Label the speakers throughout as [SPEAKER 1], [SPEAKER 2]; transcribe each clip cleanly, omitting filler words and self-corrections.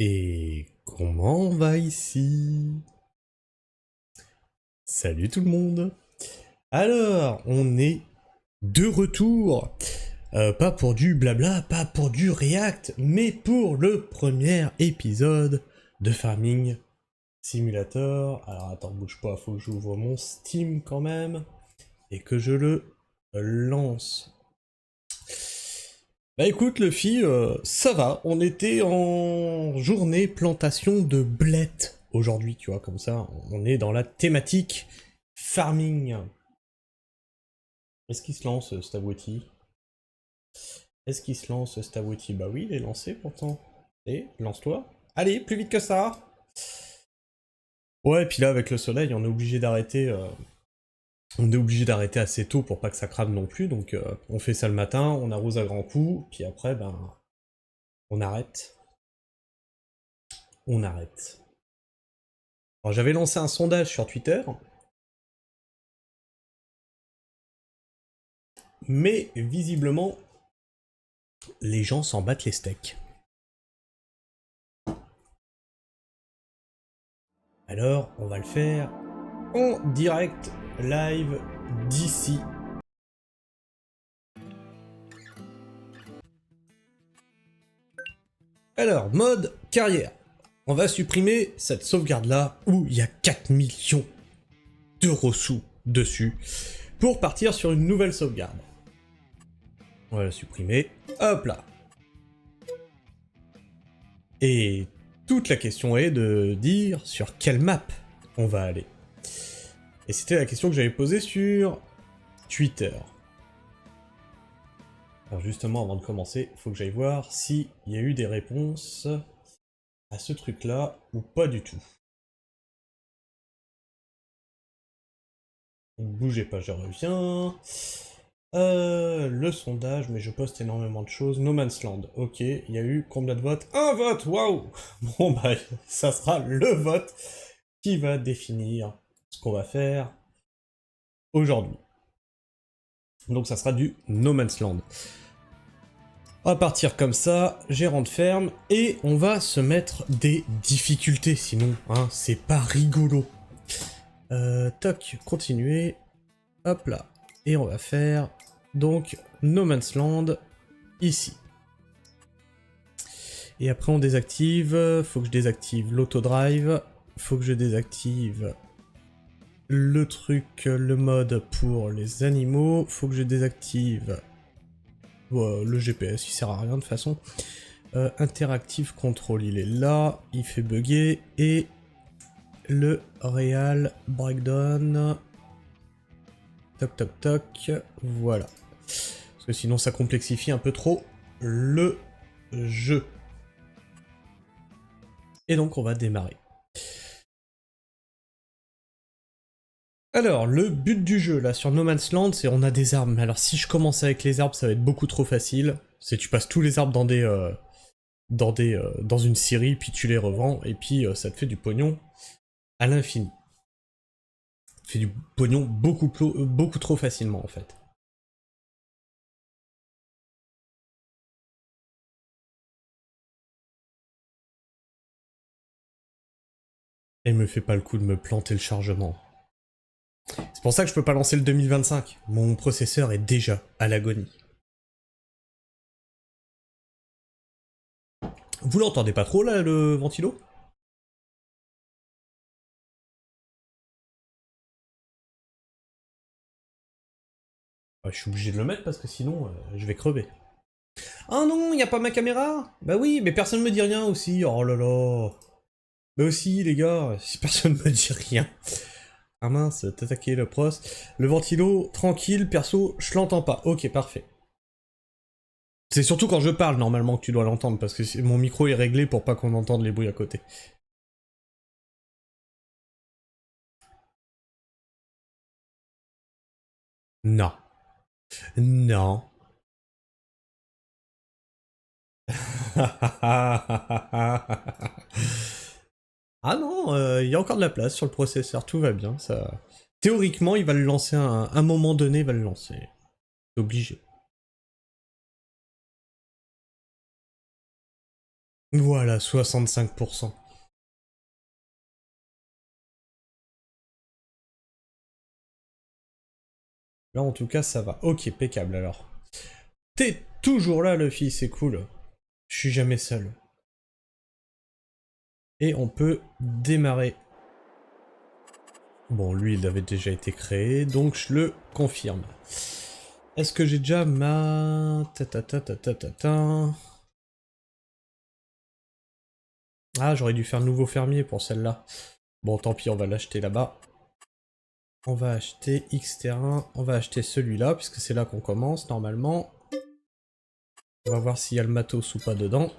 [SPEAKER 1] Et comment on va ici? Salut tout le monde. Alors, on est de retour. Pas pour du blabla, pas pour du React, mais pour le premier épisode de Farming Simulator. Alors attends, bouge pas, faut que j'ouvre mon Steam quand même. Et que je le lance. Bah écoute Luffy, ça va, on était en journée plantation de blettes aujourd'hui, tu vois, comme ça, on est dans la thématique farming. Est-ce qu'il se lance Stavoti? Est-ce qu'il se lance Stavoti? Bah oui, il est lancé pourtant. Et lance-toi. Allez, plus vite que ça. Ouais, et puis là avec le soleil, on est obligé d'arrêter. On est obligé d'arrêter assez tôt pour pas que ça crame non plus, donc on fait ça le matin, on arrose à grands coups, puis après, ben, on arrête. On arrête. Alors j'avais lancé un sondage sur Twitter, mais visiblement, les gens s'en battent les steaks. Alors, on va le faire en direct, live, d'ici. Alors, mode carrière. On va supprimer cette sauvegarde-là, où il y a 4 millions d'euros sous dessus, pour partir sur une nouvelle sauvegarde. On va la supprimer, hop là. Et toute la question est de dire sur quelle map on va aller. Et c'était la question que j'avais posée sur Twitter. Alors justement, avant de commencer, il faut que j'aille voir s'il y a eu des réponses à ce truc-là, ou pas du tout. Bougez pas, je reviens. Le sondage, mais je poste énormément de choses. No Man's Land, ok, il y a eu combien de votes? Un vote, waouh. Bon bah, ça sera le vote qui va définir ce qu'on va faire aujourd'hui. Donc ça sera du No Man's Land. On va partir comme ça, gérant de ferme, et on va se mettre des difficultés, sinon, hein, c'est pas rigolo. Toc, continuer, hop là. Et on va faire, donc, No Man's Land, ici. Et après on désactive, faut que je désactive l'autodrive, faut que je désactive le truc, le mode pour les animaux, faut que je désactive le GPS, il sert à rien de toute façon. Interactive Control, il est là, il fait bugger, et le Real Breakdown, toc toc toc, voilà. Parce que sinon ça complexifie un peu trop le jeu. Et donc on va démarrer. Alors, le but du jeu, là, sur No Man's Land, c'est on a des arbres. Mais alors, si je commence avec les arbres, ça va être beaucoup trop facile. C'est tu passes tous les arbres dans une série, puis tu les revends, et puis ça te fait du pognon à l'infini. Ça te fait du pognon beaucoup trop facilement, en fait. Et me fait pas le coup de me planter le chargement. C'est pour ça que je peux pas lancer le 2025. Mon processeur est déjà à l'agonie. Vous l'entendez pas trop, là, le ventilo? Je suis obligé de le mettre parce que sinon, je vais crever. Ah non, y a pas ma caméra? Bah oui, mais personne me dit rien aussi, oh là là. Bah aussi, les gars, si personne me dit rien. Ah mince, t'attaquer le pros. Le ventilo, tranquille, perso, je l'entends pas. Ok, parfait. C'est surtout quand je parle, normalement, que tu dois l'entendre, parce que mon micro est réglé pour pas qu'on entende les bruits à côté. Non. Non. Ah non, il y a encore de la place sur le processeur, tout va bien, ça... Théoriquement, il va le lancer à un moment donné, il va le lancer. C'est obligé. Voilà, 65%. Là, en tout cas, ça va. Ok, impeccable, alors. T'es toujours là, Luffy, c'est cool. Je suis jamais seul. Et on peut démarrer. Bon, lui, il avait déjà été créé, donc je le confirme. Est-ce que j'ai déjà ma... Ah, j'aurais dû faire nouveau fermier pour celle-là. Bon, tant pis, on va l'acheter là-bas. On va acheter X terrain, on va acheter celui-là, puisque c'est là qu'on commence, normalement. On va voir s'il y a le matos ou pas dedans.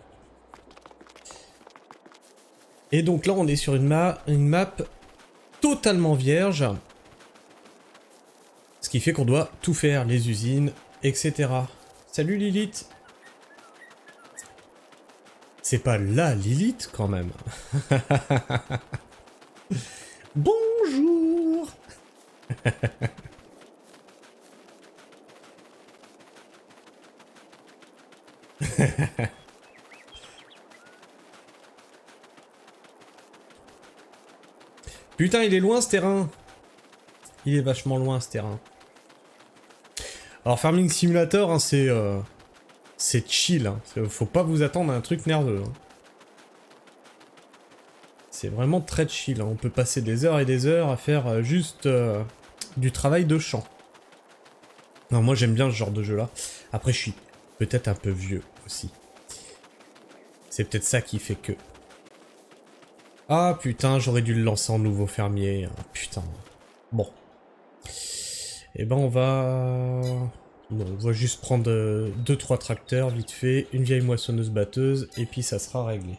[SPEAKER 1] Et donc là, on est sur une map totalement vierge. Ce qui fait qu'on doit tout faire, les usines, etc. Salut Lilith. C'est pas la Lilith, quand même. Bonjour. Putain, il est loin ce terrain. Il est vachement loin ce terrain. Alors Farming Simulator, hein, c'est chill. Hein. Faut pas vous attendre à un truc nerveux. Hein. C'est vraiment très chill. Hein. On peut passer des heures et des heures à faire juste du travail de champ. Non, moi j'aime bien ce genre de jeu là. Après, je suis peut-être un peu vieux aussi. C'est peut-être ça qui fait que... Ah putain, j'aurais dû le lancer en nouveau fermier. Ah, putain. Bon. Eh ben on va... Bon, on va juste prendre 2-3 tracteurs vite fait, une vieille moissonneuse batteuse, et puis ça sera réglé.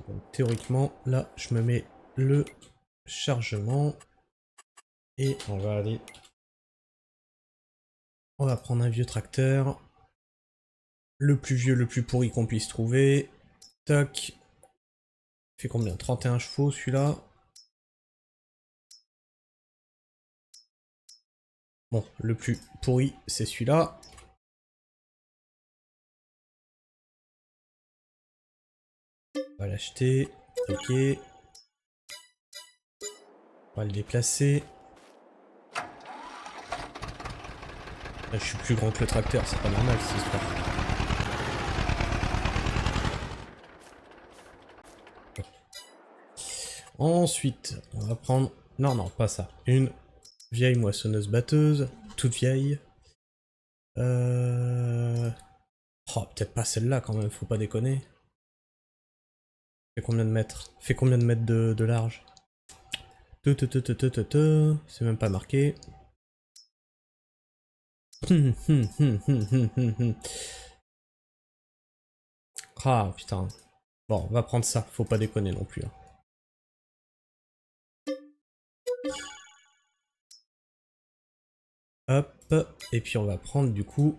[SPEAKER 1] Donc théoriquement, là je me mets le chargement, et on va aller... On va prendre un vieux tracteur, le plus vieux, le plus pourri qu'on puisse trouver. Tac. Il fait combien? 31 chevaux celui-là. Bon, le plus pourri, c'est celui-là. On va l'acheter. Ok. On va le déplacer. Là, je suis plus grand que le tracteur, c'est pas normal cette histoire. Ensuite, on va prendre... Non, non, pas ça. Une vieille moissonneuse batteuse, toute vieille. Oh, peut-être pas celle-là quand même, faut pas déconner. Fait combien de mètres? Fait combien de mètres de large? C'est même pas marqué. Ah putain. Bon, on va prendre ça, faut pas déconner non plus. Hein. Hop, et puis on va prendre du coup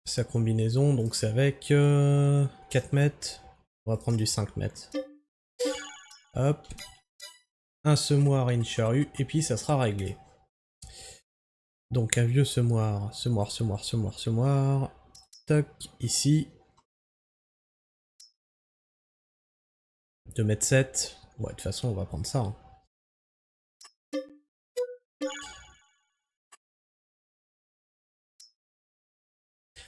[SPEAKER 1] sa combinaison, donc c'est avec 4 mètres. On va prendre du 5 mètres. Hop. Un semoir et une charrue, et puis ça sera réglé. Donc un vieux semoir, semoir. Toc, ici. 2,7 m. Ouais, de toute façon, on va prendre ça. Hein.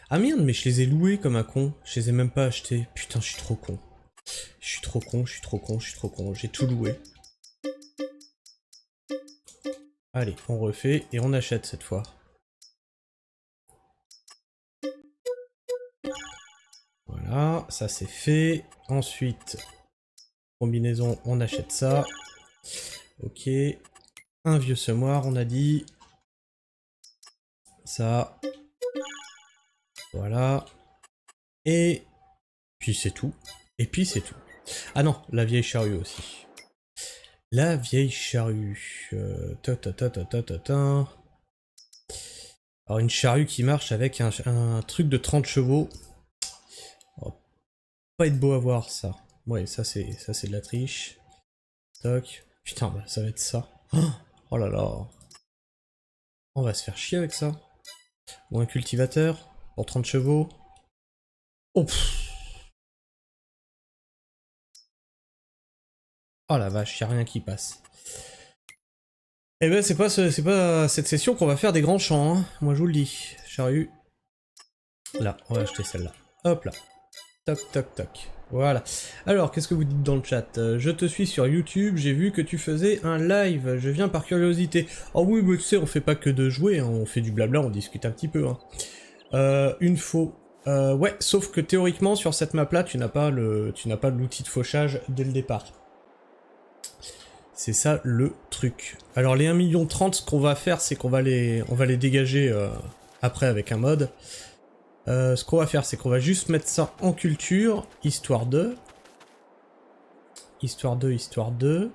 [SPEAKER 1] Ah merde, mais je les ai loués comme un con. Je les ai même pas achetés. Putain, je suis trop con. Je suis trop con. J'ai tout loué. Allez, on refait et on achète cette fois. Voilà, ça c'est fait. Ensuite, combinaison, on achète ça. Ok. Un vieux semoir, on a dit. Ça. Voilà. Et puis c'est tout. Et puis c'est tout. Ah non, la vieille charrue aussi. La vieille charrue. Alors une charrue qui marche avec un truc de 30 chevaux. Oh, pas être beau à voir ça. Ouais, ça c'est de la triche. Toc. Putain, bah, ça va être ça. Oh là là. On va se faire chier avec ça. Ou un cultivateur pour 30 chevaux. Oh pff. Oh la vache, y a rien qui passe. Eh ben c'est pas cette session qu'on va faire des grands champs, hein. Moi je vous le dis. Charrue. Là, on va acheter celle-là. Hop là. Toc toc toc. Voilà. Alors, qu'est-ce que vous dites dans le chat? Je te suis sur YouTube, j'ai vu que tu faisais un live, je viens par curiosité. Oh oui, mais tu sais, on fait pas que de jouer, hein. On fait du blabla, on discute un petit peu. Hein. Une faux. Ouais, sauf que théoriquement, sur cette map-là, tu n'as pas l'outil de fauchage dès le départ. C'est ça le truc. Alors les 1,30 million, ce qu'on va faire, c'est qu'on va les dégager après avec un mode. Ce qu'on va faire, c'est qu'on va juste mettre ça en culture, histoire de... Histoire de...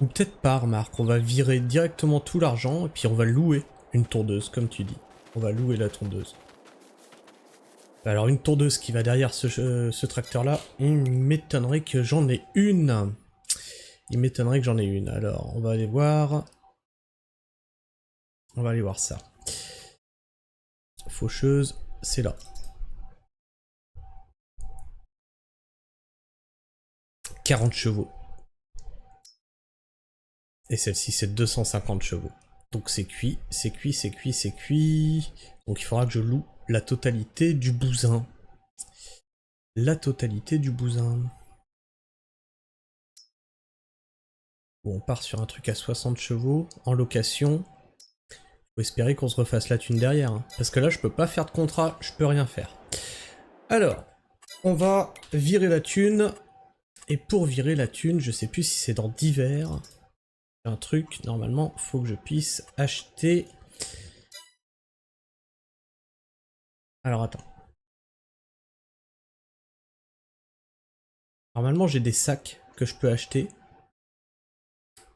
[SPEAKER 1] Ou peut-être pas, remarque, on va virer directement tout l'argent, et puis on va louer une tondeuse, comme tu dis. On va louer la tondeuse. Alors une tondeuse qui va derrière ce tracteur-là, il m'étonnerait que j'en ai une. Il m'étonnerait que j'en ai une. Alors, on va aller voir... On va aller voir ça. Faucheuse, c'est là. 40 chevaux. Et celle-ci, c'est 250 chevaux. Donc c'est cuit, c'est cuit, c'est cuit, c'est cuit. Donc il faudra que je loue la totalité du bousin. La totalité du bousin. Bon, on part sur un truc à 60 chevaux, en location. Faut espérer qu'on se refasse la thune derrière. Hein. Parce que là, je peux pas faire de contrat, je peux rien faire. Alors, on va virer la thune. Et pour virer la thune, je sais plus si c'est dans divers. Un truc, normalement, faut que je puisse acheter... Alors attends. Normalement, j'ai des sacs que je peux acheter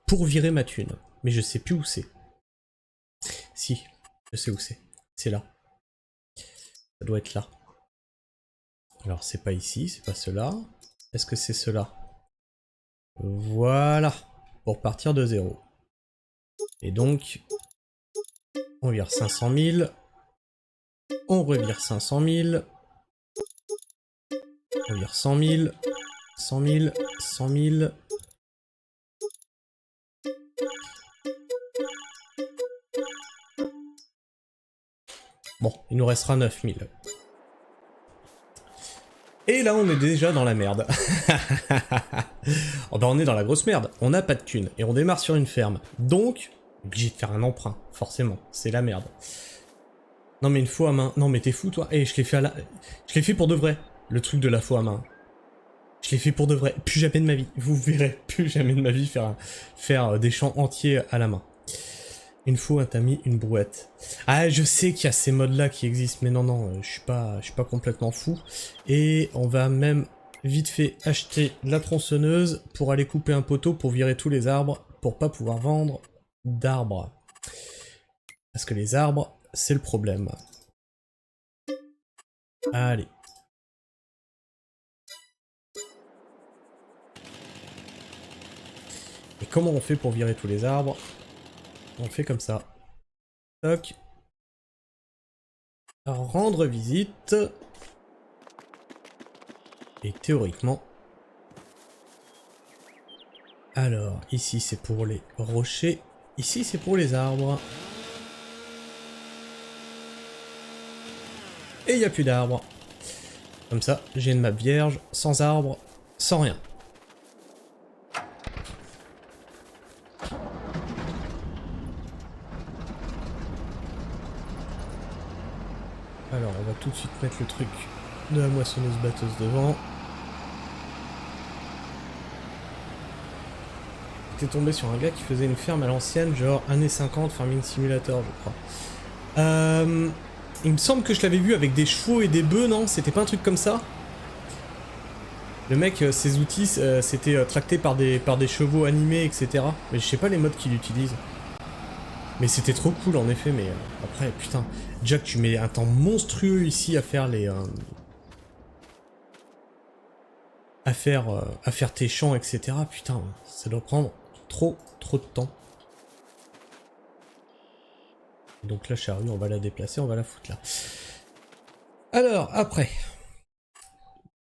[SPEAKER 1] pour virer ma thune. Mais je sais plus où c'est. Si, je sais où c'est. C'est là. Ça doit être là. Alors, c'est pas ici, c'est pas cela. Est-ce que c'est cela? Voilà. Pour partir de zéro. Et donc, on vire 500 000. On revire 500 000. On vire 100 000. 100 000. 100 000. Bon, il nous restera 9000. Et là, on est déjà dans la merde. Oh bah on est dans la grosse merde. On n'a pas de thunes. Et on démarre sur une ferme. Donc, obligé de faire un emprunt. Forcément. C'est la merde. Non mais une faux à main. Non mais t'es fou toi. Eh, je l'ai fait à la... Je l'ai fait pour de vrai. Le truc de la faux à main. Je l'ai fait pour de vrai. Plus jamais de ma vie. Vous verrez. Plus jamais de ma vie faire des champs entiers à la main. Une faux, un tamis, une brouette. Ah, je sais qu'il y a ces modes-là qui existent, mais non, non, je suis pas complètement fou. Et on va même vite fait acheter la tronçonneuse pour aller couper un poteau pour virer tous les arbres, pour pas pouvoir vendre d'arbres. Parce que les arbres, c'est le problème. Allez. Et comment on fait pour virer tous les arbres? On fait comme ça. Toc. Rendre visite. Et théoriquement... Alors, ici c'est pour les rochers. Ici c'est pour les arbres. Et il n'y a plus d'arbres. Comme ça, j'ai une map vierge, sans arbres, sans rien. Alors, on va tout de suite mettre le truc de la moissonneuse batteuse devant. J'étais tombé sur un gars qui faisait une ferme à l'ancienne, genre années 50, Farming Simulator, je crois. Il me semble que je l'avais vu avec des chevaux et des bœufs, non? C'était pas un truc comme ça? Le mec, ses outils, c'était tracté par des chevaux animés, etc. Mais je sais pas les modes qu'il utilise. Mais c'était trop cool en effet, mais après, putain, Jack, tu mets un temps monstrueux ici à faire les... à faire tes champs, etc. Putain, ça doit prendre trop de temps. Donc la charrue, on va la déplacer, on va la foutre là. Alors, après...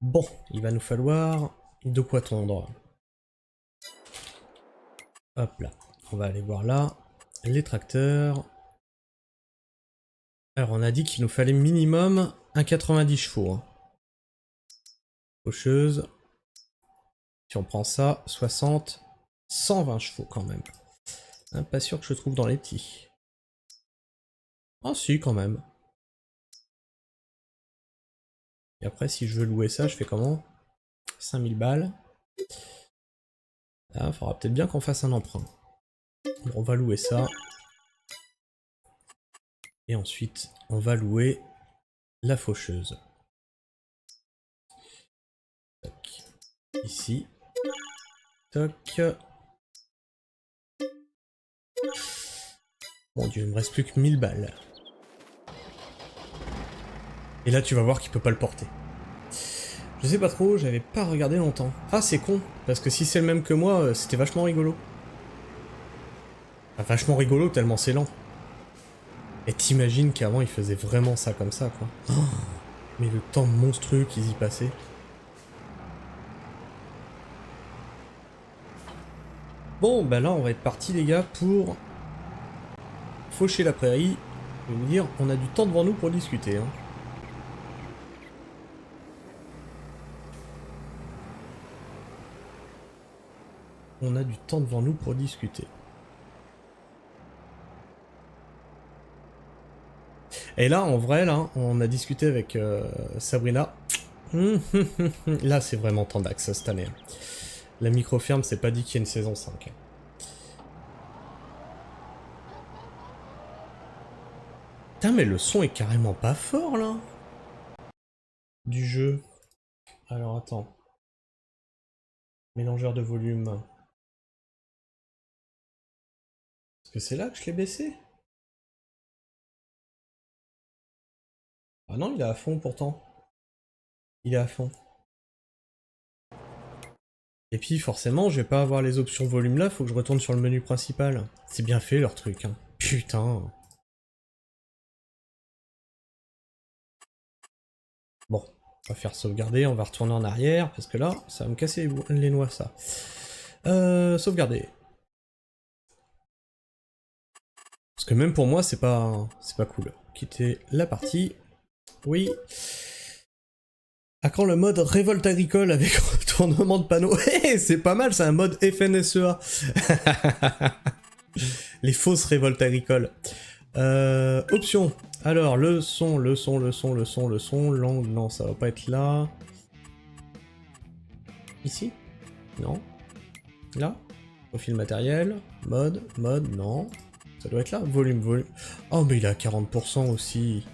[SPEAKER 1] Bon, il va nous falloir de quoi tondre. Hop là, on va aller voir là. Les tracteurs. Alors on a dit qu'il nous fallait minimum un 90 chevaux. Hein. Faucheuse. Si on prend ça, 60, 120 chevaux quand même. Hein, pas sûr que je trouve dans les petits. Ah si, quand même. Et après, si je veux louer ça, je fais comment? 5000 balles. Ah, faudra peut-être bien qu'on fasse un emprunt. Bon, on va louer ça. Et ensuite, on va louer la faucheuse. Toc. Ici. Toc. Mon dieu, il me reste plus que 1000 balles. Et là, tu vas voir qu'il peut pas le porter. Je sais pas trop, j'avais pas regardé longtemps. Ah, c'est con, parce que si c'est le même que moi, c'était vachement rigolo. Enfin, vachement rigolo, tellement c'est lent. Et t'imagines qu'avant, ils faisaient vraiment ça comme ça, quoi. Oh, mais le temps monstrueux qu'ils y passaient. Bon, bah là, on va être parti, les gars, pour faucher la prairie. Je vais vous dire, on a du temps devant nous pour discuter, hein. On a du temps devant nous pour discuter. Et là, en vrai, là, on a discuté avec Sabrina. Là, c'est vraiment tendax cette année. La micro-ferme, c'est pas dit qu'il y ait une saison 5. Putain, mais le son est carrément pas fort, là. Du jeu. Alors, attends. Mélangeur de volume. Est-ce que c'est là que je l'ai baissé? Ah non, il est à fond pourtant. Il est à fond. Et puis forcément, je vais pas avoir les options volume là, faut que je retourne sur le menu principal. C'est bien fait leur truc, hein. Putain. Bon, on va faire sauvegarder, on va retourner en arrière, parce que là, ça va me casser les noix ça. Sauvegarder. Parce que même pour moi, c'est pas cool. Quitter la partie. Oui. À quand le mode révolte agricole avec retournement de panneaux? C'est pas mal, c'est un mode FNSEA. Les fausses révoltes agricoles. Options. Alors, le son, langue, non, ça va pas être là. Ici? Non. Là? Profil matériel. Mode, non. Ça doit être là. Volume. Oh, mais il est à 40% aussi.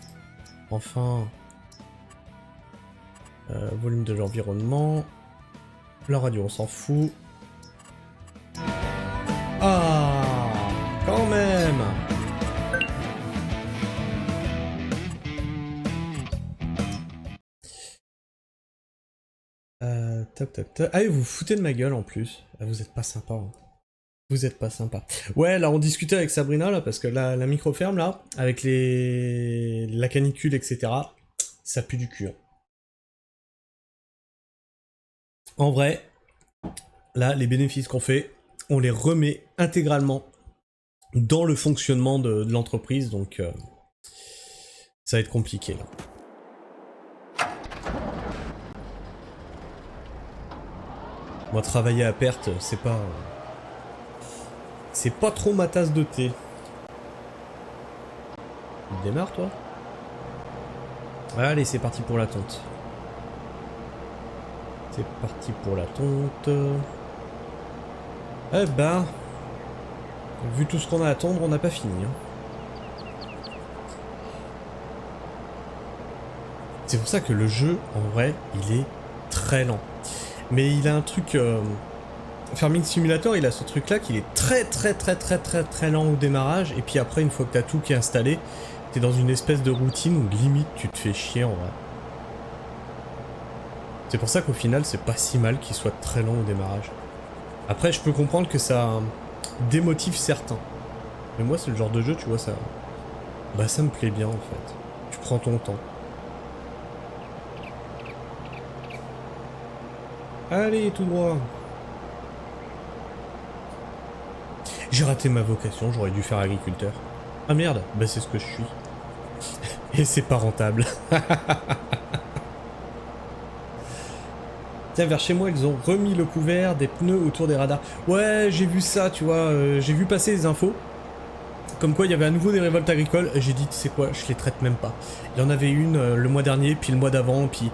[SPEAKER 1] Enfin. Volume de l'environnement. La radio, on s'en fout. Ah, quand même. Top. Ah, vous vous foutez de ma gueule en plus. Ah, vous êtes pas sympa. Hein. Vous êtes pas sympa. Ouais, là on discutait avec Sabrina là parce que la micro-ferme là, avec la canicule, etc. Ça pue du cul. Hein. En vrai, là, les bénéfices qu'on fait, on les remet intégralement dans le fonctionnement de l'entreprise, donc ça va être compliqué là. Moi, travailler à perte, c'est pas trop ma tasse de thé. Tu démarres, toi? Allez, c'est parti pour la tonte. C'est parti pour la tonte. Eh ben, vu tout ce qu'on a à attendre, on n'a pas fini. Hein. C'est pour ça que le jeu, en vrai, il est très lent. Mais il a un truc... Farming Simulator, il a ce truc là qu'il est très lent au démarrage, et puis après, une fois que t'as tout qui est installé, t'es dans une espèce de routine où limite tu te fais chier en vrai. C'est pour ça qu'au final, c'est pas si mal qu'il soit très lent au démarrage. Après, je peux comprendre que ça démotive certains. Mais moi, c'est le genre de jeu, tu vois, ça... Bah, ça me plaît bien, en fait. Tu prends ton temps. Allez, tout droit. J'ai raté ma vocation, j'aurais dû faire agriculteur. Ah merde, bah c'est ce que je suis. Et c'est pas rentable. Tiens, vers chez moi, ils ont remis le couvert des pneus autour des radars. Ouais, j'ai vu ça, tu vois, j'ai vu passer les infos. Comme quoi, il y avait à nouveau des révoltes agricoles. J'ai dit, tu sais quoi, je les traite même pas. Il y en avait une le mois dernier, puis le mois d'avant, puis...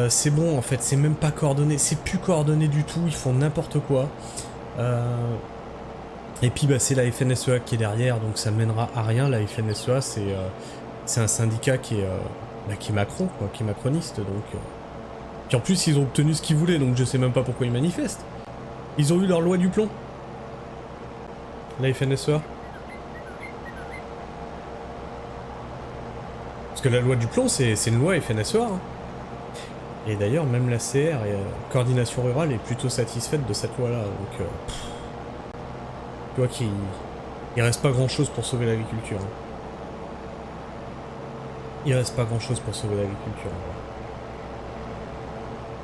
[SPEAKER 1] c'est bon, en fait, c'est même pas coordonné. C'est plus coordonné du tout, ils font n'importe quoi. Et puis, bah, c'est la FNSEA qui est derrière, donc ça mènera à rien. La FNSEA, c'est un syndicat qui est Macron, quoi, qui est macroniste, donc... Puis en plus, ils ont obtenu ce qu'ils voulaient, donc je sais même pas pourquoi ils manifestent. Ils ont eu leur loi du plomb. La FNSEA. Parce que la loi du plomb, c'est une loi FNSEA. Hein. Et d'ailleurs, même la CR, Coordination Rurale, est plutôt satisfaite de cette loi-là. Donc, tu vois qu'il reste pas grand-chose pour sauver l'agriculture. Hein. Il reste pas grand-chose pour sauver l'agriculture.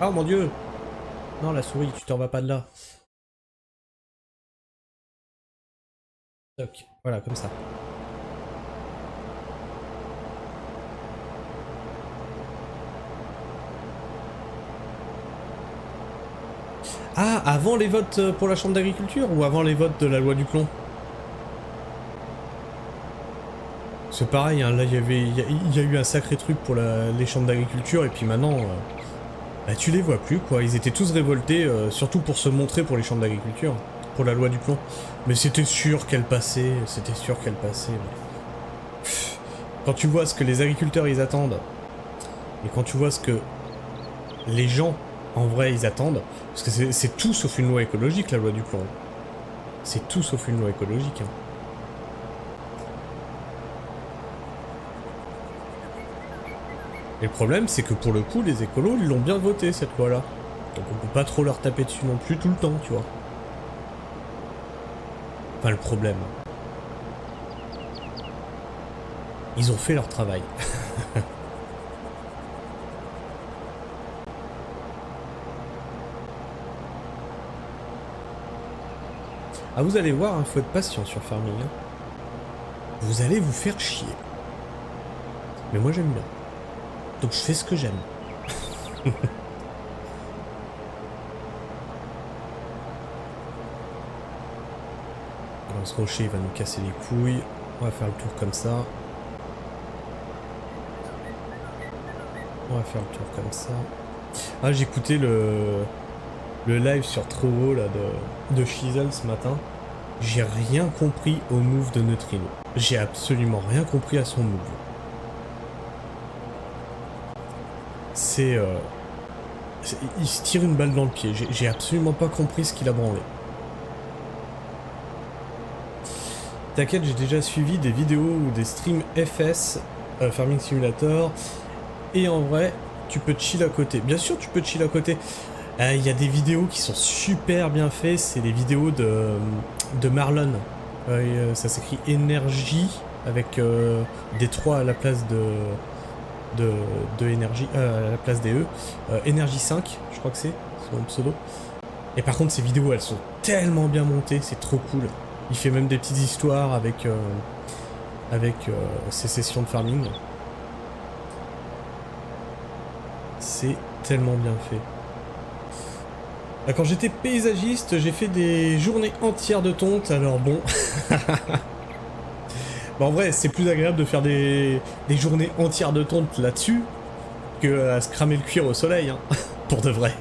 [SPEAKER 1] Oh mon dieu! Non, la souris, tu t'en vas pas de là. Toc, voilà, comme ça. Ah, avant les votes pour la chambre d'agriculture ou avant les votes de la loi du plomb? C'est pareil, hein, là il y a eu un sacré truc pour les chambres d'agriculture et puis maintenant, bah, tu les vois plus quoi. Ils étaient tous révoltés, surtout pour se montrer pour les chambres d'agriculture, pour la loi du plomb. Mais c'était sûr qu'elle passait, c'était sûr qu'elle passait. Mais... Quand tu vois ce que les agriculteurs ils attendent et quand tu vois ce que les gens en vrai ils attendent, parce que c'est tout sauf une loi écologique la loi du plomb. C'est tout sauf une loi écologique. Hein. Et le problème, c'est que pour le coup, les écolos, ils l'ont bien voté, cette loi-là. Donc on peut pas trop leur taper dessus non plus tout le temps, tu vois. Enfin, le problème. Ils ont fait leur travail. Ah, vous allez voir, hein, faut être patient sur Farming. Hein. Vous allez vous faire chier. Mais moi, j'aime bien. Donc je fais ce que j'aime. Alors ce rocher il va nous casser les couilles. On va faire le tour comme ça. On va faire le tour comme ça. Ah j'ai écouté le live sur Trovo là de Shizzle ce matin. J'ai rien compris au move de Neutrino. J'ai absolument rien compris à son move. Il se tire une balle dans le pied. J'ai absolument pas compris ce qu'il a branlé. T'inquiète, j'ai déjà suivi des vidéos ou des streams FS, Farming Simulator, et en vrai, tu peux chill à côté. Bien sûr, tu peux chill à côté. Il y a des vidéos qui sont super bien faites, c'est des vidéos de Marlon. Ça s'écrit énergie avec des 3 à la place de énergie, à la place des E. Énergie 5, je crois que c'est son pseudo. Et par contre, ces vidéos, elles sont tellement bien montées, c'est trop cool. Il fait même des petites histoires avec ses sessions de farming. C'est tellement bien fait. Là, quand j'étais paysagiste, j'ai fait des journées entières de tonte, alors bon... Bah en vrai, c'est plus agréable de faire des journées entières de tonte là-dessus que à se cramer le cuir au soleil, hein, pour de vrai.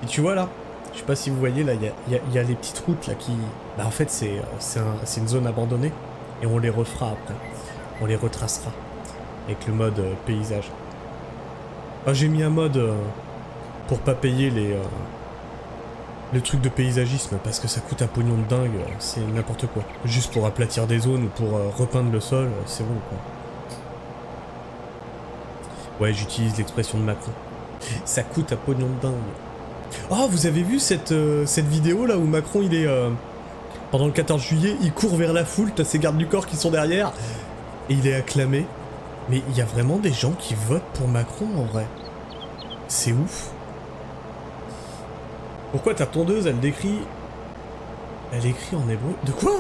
[SPEAKER 1] Et tu vois là, je sais pas si vous voyez là, il y a les petites routes là qui... Bah en fait c'est une zone abandonnée et on les refera après. On les retracera avec le mode paysage. Ah, j'ai mis un mode pour pas payer le truc de paysagisme parce que ça coûte un pognon de dingue, c'est n'importe quoi. Juste pour aplatir des zones ou pour repeindre le sol, c'est bon quoi. Ouais, j'utilise l'expression de Macron. Ça coûte un pognon de dingue. Oh, vous avez vu cette vidéo là où Macron il est... pendant le 14 juillet, il court vers la foule, t'as ses gardes du corps qui sont derrière, et il est acclamé. Mais il y a vraiment des gens qui votent pour Macron en vrai. C'est ouf. Pourquoi ta tondeuse, elle décrit... Elle écrit en hébreu? De quoi?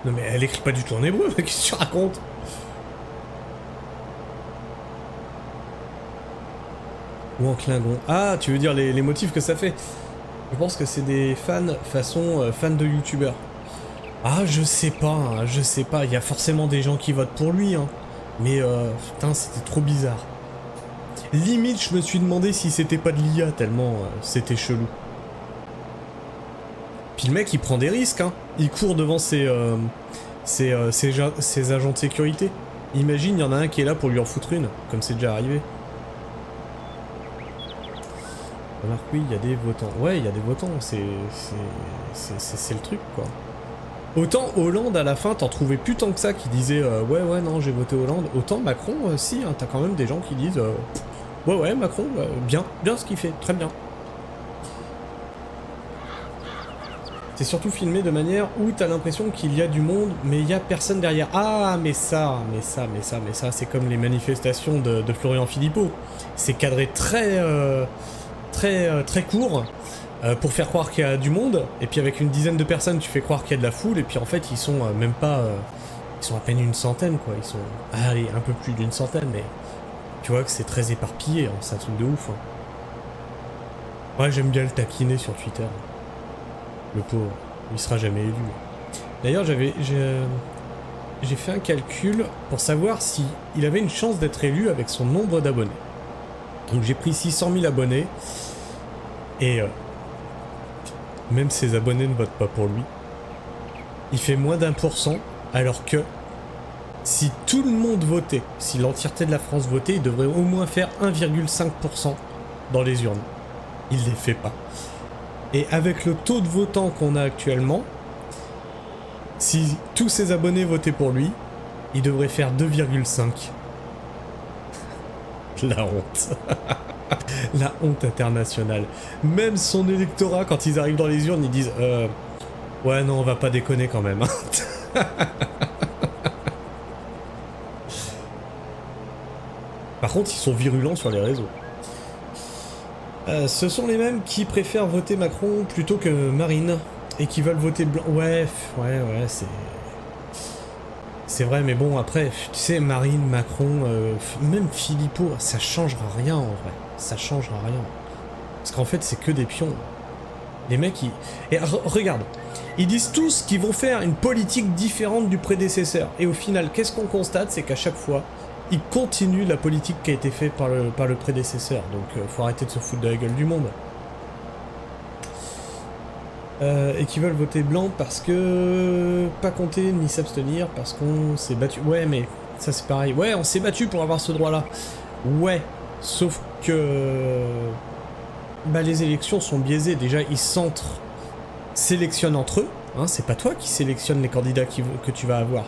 [SPEAKER 1] Non mais elle écrit pas du tout en hébreu, qu'est-ce que tu racontes? Ou en Klingon. Ah, tu veux dire les motifs que ça fait? Je pense que c'est des fans façon fans de youtubeurs. Ah, je sais pas, hein, je sais pas. Il y a forcément des gens qui votent pour lui, hein. Mais putain, c'était trop bizarre. Limite, je me suis demandé si c'était pas de l'IA, tellement c'était chelou. Puis le mec, il prend des risques, hein. Il court devant ses agents de sécurité. Imagine, il y en a un qui est là pour lui en foutre une, comme c'est déjà arrivé. Remarque, oui, il y a des votants. Ouais, il y a des votants, c'est le truc, quoi. Autant Hollande, à la fin, t'en trouvais plus tant que ça qui disaient ouais, non, j'ai voté Hollande. Autant Macron, si, hein, t'as quand même des gens qui disent ouais, Macron, bien ce qu'il fait, très bien. C'est surtout filmé de manière où t'as l'impression qu'il y a du monde, mais il y a personne derrière. Ah, mais ça, c'est comme les manifestations de Florian Philippot. C'est cadré très court pour faire croire qu'il y a du monde, et puis avec une dizaine de personnes, tu fais croire qu'il y a de la foule, et puis en fait, ils sont même pas... ils sont à peine une centaine, quoi. Ils sont... allez, un peu plus d'une centaine, mais... Tu vois que c'est très éparpillé, hein. C'est un truc de ouf. Hein. Ouais, j'aime bien le taquiner sur Twitter. Le pauvre, il sera jamais élu. D'ailleurs, j'ai fait un calcul pour savoir si il avait une chance d'être élu avec son nombre d'abonnés. Donc j'ai pris 600 000 abonnés, et même ses abonnés ne votent pas pour lui. Il fait moins d'1%, alors que si tout le monde votait, si l'entièreté de la France votait, il devrait au moins faire 1,5% dans les urnes. Il ne les fait pas. Et avec le taux de votants qu'on a actuellement, si tous ses abonnés votaient pour lui, il devrait faire 2,5. La honte. La honte internationale. Même son électorat, quand ils arrivent dans les urnes, ils disent ouais, non, on va pas déconner quand même. Par contre, ils sont virulents sur les réseaux. Ce sont les mêmes qui préfèrent voter Macron plutôt que Marine et qui veulent voter blanc. Ouais, c'est... C'est vrai, mais bon, après, tu sais, Marine, Macron, même Philippot, ça changera rien en vrai. Ça changera rien. Parce qu'en fait, c'est que des pions. Les mecs, ils... Et regarde, ils disent tous qu'ils vont faire une politique différente du prédécesseur. Et au final, qu'est-ce qu'on constate? C'est qu'à chaque fois, ils continuent la politique qui a été faite par le prédécesseur. Donc, faut arrêter de se foutre de la gueule du monde. Et qui veulent voter blanc parce que... Pas compter ni s'abstenir parce qu'on s'est battu. Ouais, mais ça c'est pareil. Ouais, on s'est battu pour avoir ce droit-là. Ouais, sauf que... Bah, les élections sont biaisées. Déjà, ils sélectionnent entre eux. Hein, c'est pas toi qui sélectionne les candidats que tu vas avoir.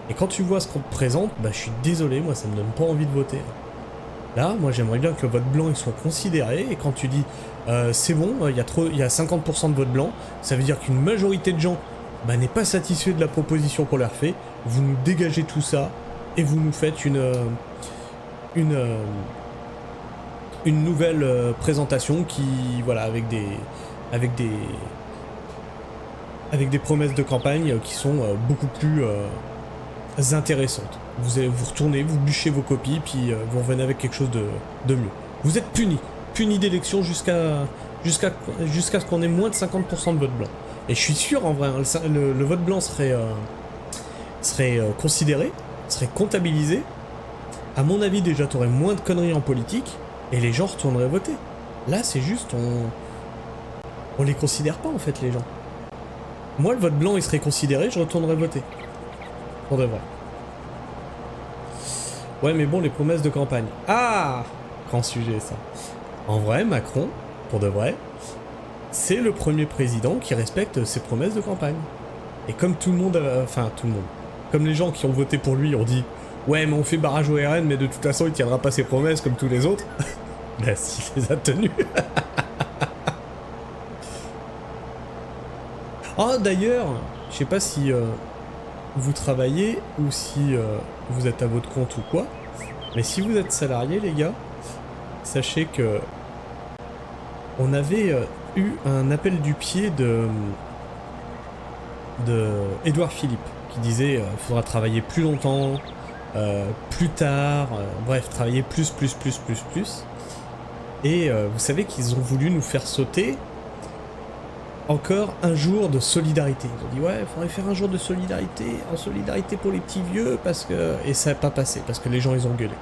[SPEAKER 1] Et quand tu vois ce qu'on te présente, bah je suis désolé, moi ça me donne pas envie de voter. Là, moi j'aimerais bien que le vote blanc il soit considéré, et quand tu dis c'est bon, il y a 50% de vote blanc, ça veut dire qu'une majorité de gens bah, n'est pas satisfait de la proposition qu'on leur fait, vous nous dégagez tout ça, et vous nous faites une nouvelle présentation qui, voilà, avec des promesses de campagne qui sont beaucoup plus intéressantes. Vous retournez, vous bûchez vos copies, puis vous revenez avec quelque chose de mieux. Vous êtes punis d'élection jusqu'à ce qu'on ait moins de 50% de vote blanc. Et je suis sûr, en vrai, le vote blanc serait considéré, serait comptabilisé. À mon avis, déjà, t'aurais moins de conneries en politique, et les gens retourneraient voter. Là, c'est juste, on les considère pas, en fait, les gens. Moi, le vote blanc, il serait considéré, je retournerais voter. Pour de vrai. Ouais, mais bon, les promesses de campagne. Ah! Grand sujet, ça. En vrai, Macron, pour de vrai, c'est le premier président qui respecte ses promesses de campagne. Et comme tout le monde... Enfin, tout le monde. Comme les gens qui ont voté pour lui ont dit « Ouais, mais on fait barrage au RN, mais de toute façon, il tiendra pas ses promesses comme tous les autres. » Bah, s'il les a tenues. Ah, d'ailleurs, je sais pas si vous travaillez ou si vous êtes à votre compte ou quoi, mais si vous êtes salarié, les gars, sachez que on avait eu un appel du pied de Édouard Philippe qui disait faudra travailler plus longtemps, plus tard, bref, travailler plus. Et vous savez qu'ils ont voulu nous faire sauter encore un jour de solidarité. Ils ont dit ouais, il faudrait faire un jour de solidarité, en solidarité pour les petits vieux, parce que... Et ça n'a pas passé, parce que les gens ils ont gueulé.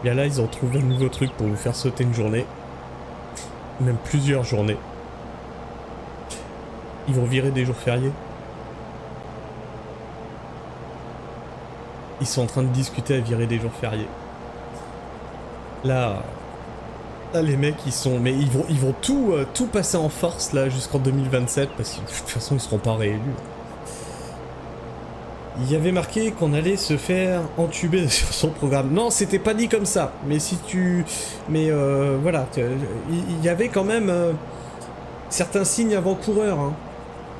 [SPEAKER 1] Bien là, ils ont trouvé un nouveau truc pour vous faire sauter une journée. Même plusieurs journées. Ils vont virer des jours fériés. Ils sont en train de discuter à virer des jours fériés. Là, les mecs, ils sont... Mais ils vont tout passer en force, là, jusqu'en 2027, parce que de toute façon, ils seront pas réélus. Il y avait marqué qu'on allait se faire entuber sur son programme. Non, c'était pas dit comme ça. Mais si tu... Mais voilà, il y avait quand même certains signes avant-coureurs. Hein.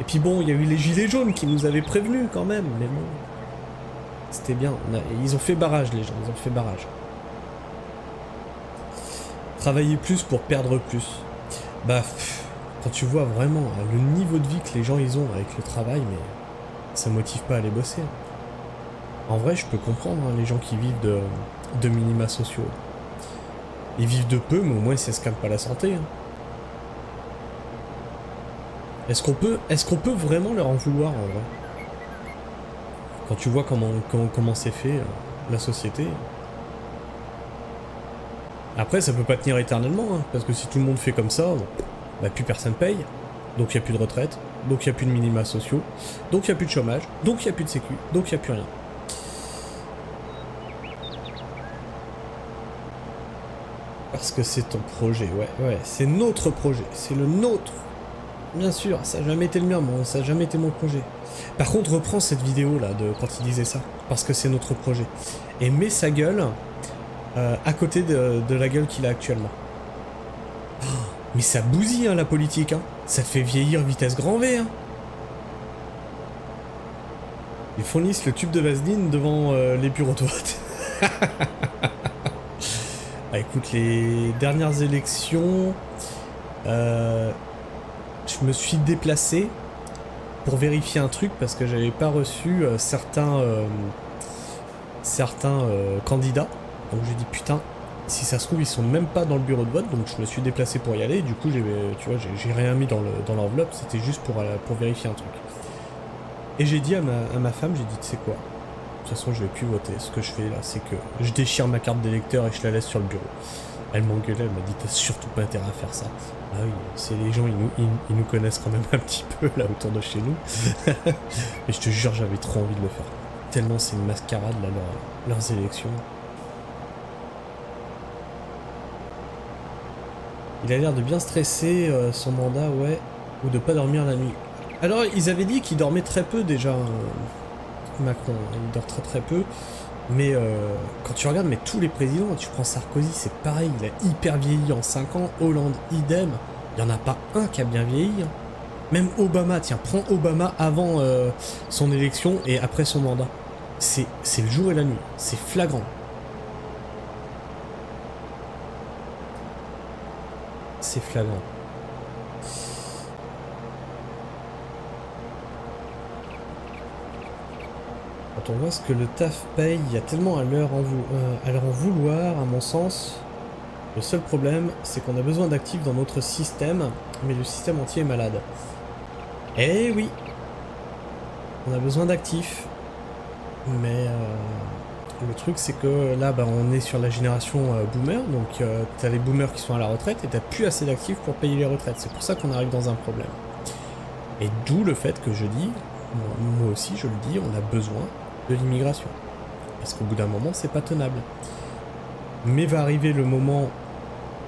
[SPEAKER 1] Et puis bon, il y a eu les gilets jaunes qui nous avaient prévenus quand même. Mais bon, c'était bien. Ils ont fait barrage, les gens. Ils ont fait barrage. Travailler plus pour perdre plus. Bah, quand tu vois vraiment le niveau de vie que les gens ils ont avec le travail, mais ça motive pas à aller bosser. En vrai, je peux comprendre hein, les gens qui vivent de minima sociaux. Ils vivent de peu, mais au moins ils s'escalent pas la santé. Hein. Est-ce qu'on peut vraiment leur en vouloir en vrai? Quand tu vois comment c'est fait la société. Après, ça peut pas tenir éternellement, hein, parce que si tout le monde fait comme ça, bah plus personne paye, donc il n'y a plus de retraite, donc il n'y a plus de minima sociaux, donc il n'y a plus de chômage, donc il n'y a plus de sécu, donc il n'y a plus rien. Parce que c'est ton projet, ouais, c'est notre projet, c'est le nôtre. Bien sûr, ça n'a jamais été le mien, ça n'a jamais été mon projet. Par contre, reprends cette vidéo là, de quand il disait ça, parce que c'est notre projet. Et mets sa gueule à côté de la gueule qu'il a actuellement. Oh, mais ça bousille hein, la politique, hein. Ça te fait vieillir vitesse grand V. Hein. Ils fournissent le tube de vaseline devant les bureaux de vote. Bah écoute, les dernières élections, je me suis déplacé pour vérifier un truc parce que j'avais pas reçu certains candidats. Donc j'ai dit putain, si ça se trouve ils sont même pas dans le bureau de vote, donc je me suis déplacé pour y aller. Et du coup j'ai rien mis dans l'enveloppe, c'était juste pour vérifier un truc. Et j'ai dit à ma femme, j'ai dit tu sais quoi, de toute façon je vais plus voter. Ce que je fais là, c'est que je déchire ma carte d'électeur et je la laisse sur le bureau. Elle m'engueulait, elle m'a dit t'as surtout pas intérêt à faire ça. Ah oui, c'est les gens, ils nous connaissent quand même un petit peu là autour de chez nous. Et je te jure, j'avais trop envie de le faire. Tellement c'est une mascarade là, leurs élections. Il a l'air de bien stresser son mandat, ouais, ou de pas dormir la nuit. Alors, ils avaient dit qu'il dormait très peu déjà, Macron, il dort très peu. Mais quand tu regardes tous les présidents, tu prends Sarkozy, c'est pareil, il a hyper vieilli en 5 ans, Hollande, idem, il n'y en a pas un qui a bien vieilli. Hein. Même Obama, tiens, prends Obama avant son élection et après son mandat. C'est le jour et la nuit, c'est flagrant. C'est flagrant. Quand on voit ce que le taf paye, il y a tellement à leur en vouloir, à mon sens. Le seul problème, c'est qu'on a besoin d'actifs dans notre système, mais le système entier est malade. Eh oui, on a besoin d'actifs, mais le truc c'est que là, on est sur la génération boomer, donc t'as les boomers qui sont à la retraite et t'as plus assez d'actifs pour payer les retraites. C'est pour ça qu'on arrive dans un problème. Et d'où le fait que je dis, moi aussi je le dis, on a besoin de l'immigration. Parce qu'au bout d'un moment, c'est pas tenable. Mais va arriver le moment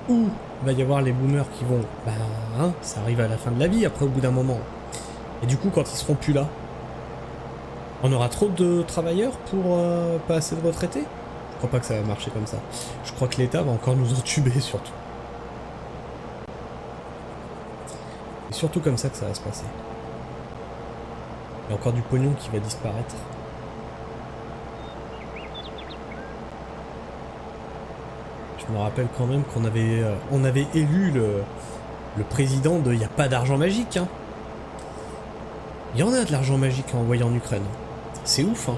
[SPEAKER 1] où il va y avoir les boomers qui vont... ça arrive à la fin de la vie, après, au bout d'un moment. Et du coup, quand ils seront plus là, on aura trop de travailleurs pour pas assez de retraités? Je crois pas que ça va marcher comme ça. Je crois que l'État va encore nous entuber, surtout. C'est surtout comme ça que ça va se passer. Il y a encore du pognon qui va disparaître. Je me rappelle quand même qu'on avait élu le président de « y a pas d'argent magique », hein. Il y en a de l'argent magique à envoyer en Ukraine. C'est ouf, hein.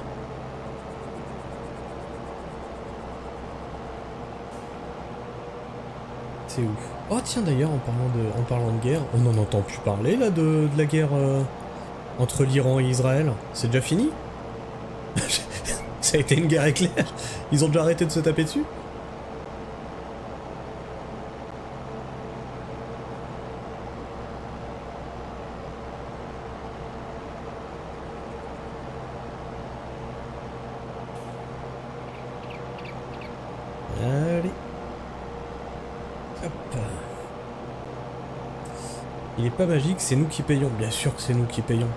[SPEAKER 1] C'est ouf. Oh tiens d'ailleurs, en parlant de guerre, on n'en entend plus parler là de la guerre entre l'Iran et Israël. C'est déjà fini? Ça a été une guerre éclair. Ils ont déjà arrêté de se taper dessus? Allez. Hop. Il est pas magique, c'est nous qui payons. Bien sûr que c'est nous qui payons.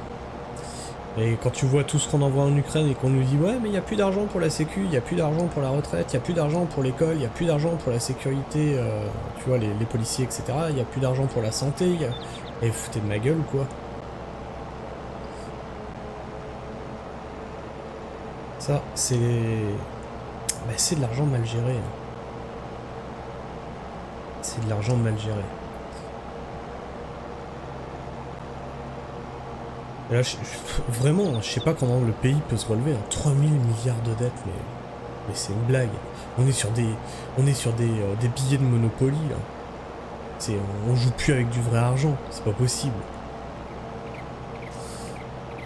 [SPEAKER 1] Et quand tu vois tout ce qu'on envoie en Ukraine et qu'on nous dit ouais mais il n'y a plus d'argent pour la sécu, il n'y a plus d'argent pour la retraite, il n'y a plus d'argent pour l'école, il n'y a plus d'argent pour la sécurité, tu vois les policiers etc, il n'y a plus d'argent pour la santé, et foutez de ma gueule quoi. Ça c'est... Bah, c'est de l'argent mal géré. C'est de l'argent mal géré. Et là, vraiment, je sais pas comment le pays peut se relever. 3000 milliards de dettes, mais c'est une blague. On est sur des billets de Monopoly, là. On joue plus avec du vrai argent, c'est pas possible.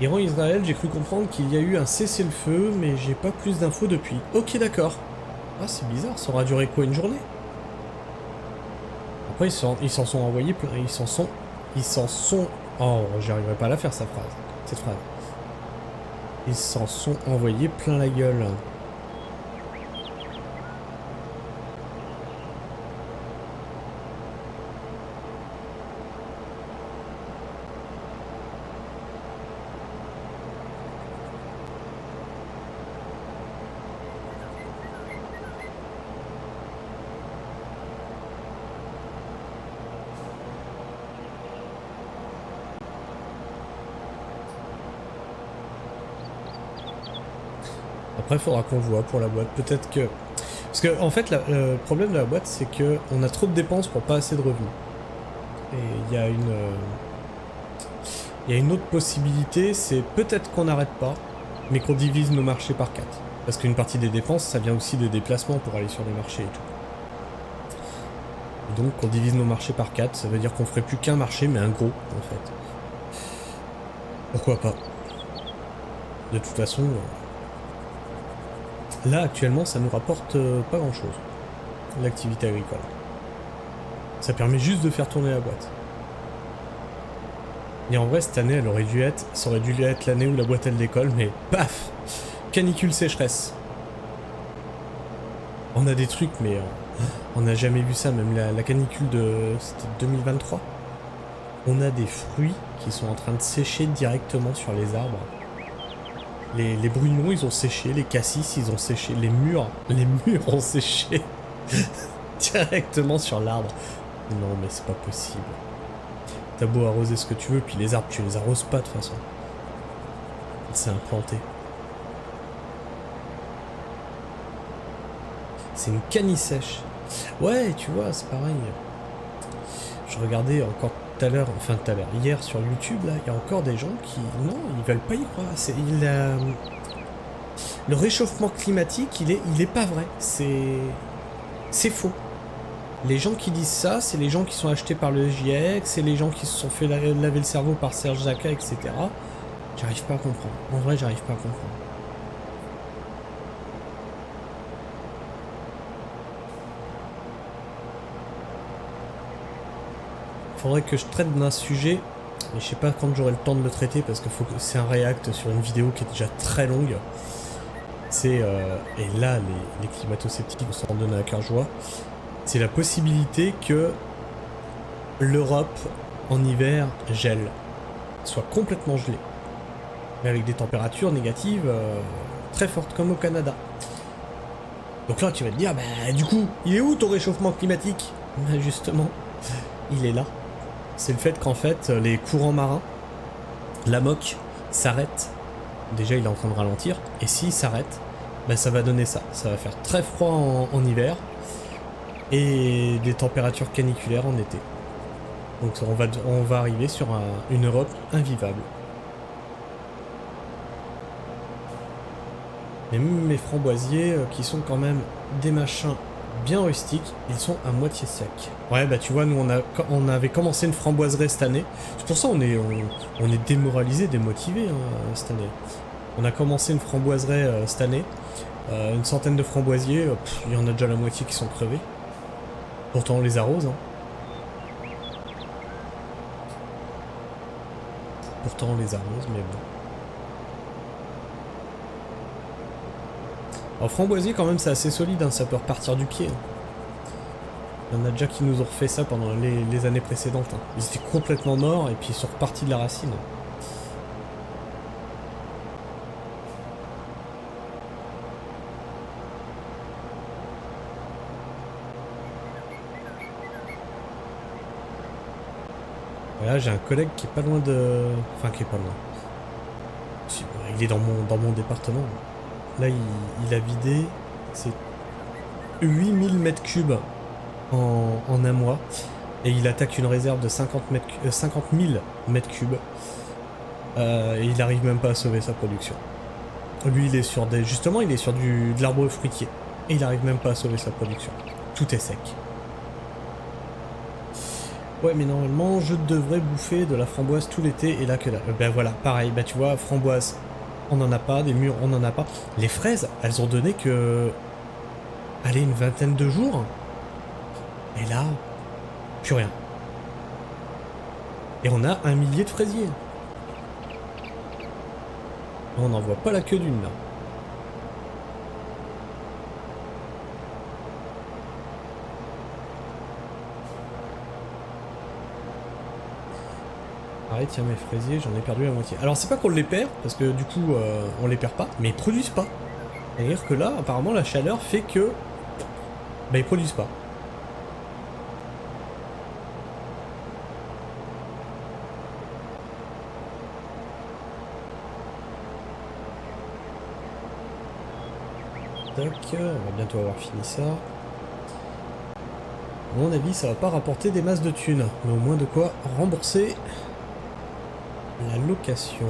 [SPEAKER 1] Iran-Israël, j'ai cru comprendre qu'il y a eu un cessez-le-feu, mais j'ai pas plus d'infos depuis. Ok, d'accord. Ah, c'est bizarre, ça aura duré quoi, une journée? Après, ils s'en sont envoyés plein. Ils s'en sont... Oh, j'arriverai pas à la faire, cette phrase. Ils s'en sont envoyés plein la gueule. Après, il faudra qu'on voit pour la boîte. Peut-être que... Parce que, en fait, le problème de la boîte, c'est que on a trop de dépenses pour pas assez de revenus. Et il y a une autre possibilité, c'est peut-être qu'on n'arrête pas, mais qu'on divise nos marchés par 4. Parce qu'une partie des dépenses, ça vient aussi des déplacements pour aller sur les marchés et tout. Et donc, on divise nos marchés par 4, ça veut dire qu'on ferait plus qu'un marché, mais un gros, en fait. Pourquoi pas? De toute façon... Là, actuellement, ça nous rapporte pas grand-chose, l'activité agricole. Ça permet juste de faire tourner la boîte. Et en vrai, cette année, ça aurait dû être l'année où la boîte elle décolle, mais paf! Canicule sécheresse. On a des trucs, mais on n'a jamais vu ça, même la canicule c'était 2023. On a des fruits qui sont en train de sécher directement sur les arbres. Les brugnots, ils ont séché, les cassis, ils ont séché, les murs ont séché directement sur l'arbre. Non, mais c'est pas possible. T'as beau arroser ce que tu veux, puis les arbres, tu les arroses pas de toute façon. C'est implanté. C'est une canne sèche. Ouais, tu vois, c'est pareil. Je regardais encore hier sur YouTube, là, il y a encore des gens qui... Non, ils veulent pas y croire. Le réchauffement climatique, il est pas vrai. C'est faux. Les gens qui disent ça, c'est les gens qui sont achetés par le GIEC, c'est les gens qui se sont fait laver le cerveau par Serge Zaka, etc. J'arrive pas à comprendre. En vrai, j'arrive pas à comprendre. Faudrait que je traite d'un sujet, mais je sais pas quand j'aurai le temps de le traiter parce que c'est un react sur une vidéo qui est déjà très longue. Et là, les climato-sceptiques s'en donnent à cœur joie. C'est la possibilité que l'Europe, en hiver, gèle, soit complètement gelée. Mais avec des températures négatives très fortes, comme au Canada. Donc là, tu vas te dire, bah du coup, il est où ton réchauffement climatique? Bah justement, il est là. C'est le fait qu'en fait, les courants marins, la moque, s'arrêtent. Déjà, il est en train de ralentir. Et s'il s'arrête, bah, ça va donner ça. Ça va faire très froid en hiver. Et des températures caniculaires en été. Donc on va arriver sur une Europe invivable. Mais même mes framboisiers, qui sont quand même des machins bien rustiques, ils sont à moitié secs. Ouais, bah tu vois, nous on avait commencé une framboiserie cette année. C'est pour ça on est démoralisé, démotivé cette année. On a commencé une framboiserie cette année. Une centaine de framboisiers, il y en a déjà la moitié qui sont crevés. Pourtant on les arrose, hein. Pourtant on les arrose, mais bon. Alors framboisier quand même c'est assez solide, hein, ça peut repartir du pied. Il y en a déjà qui nous ont refait ça pendant les années précédentes. Hein. Ils étaient complètement morts et puis ils sont repartis de la racine. Et là j'ai un collègue qui est pas loin de... Enfin qui est pas loin. Il est dans mon département. Là il a vidé... C'est 8000 mètres cubes en un mois. Et il attaque une réserve de 50 000 mètres cubes. Et il arrive même pas à sauver sa production. Lui il est sur des... Justement il est sur de l'arbre fruitier. Et il arrive même pas à sauver sa production. Tout est sec. Ouais mais normalement je devrais bouffer de la framboise tout l'été et là que là. Ben voilà, pareil, bah tu vois, framboise, on en a pas, des mûres, on en a pas. Les fraises, elles ont donné que... Allez, une vingtaine de jours. Et là, plus rien. Et on a 1 millier de fraisiers. On n'en voit pas la queue d'une là. Arrête, tiens mes fraisiers, j'en ai perdu la moitié. Alors c'est pas qu'on les perd, parce que du coup on les perd pas, mais ils produisent pas. C'est-à-dire que là, apparemment la chaleur fait que... Bah ils produisent pas. Tac, on va bientôt avoir fini ça. À mon avis, ça va pas rapporter des masses de thunes, mais au moins de quoi rembourser la location.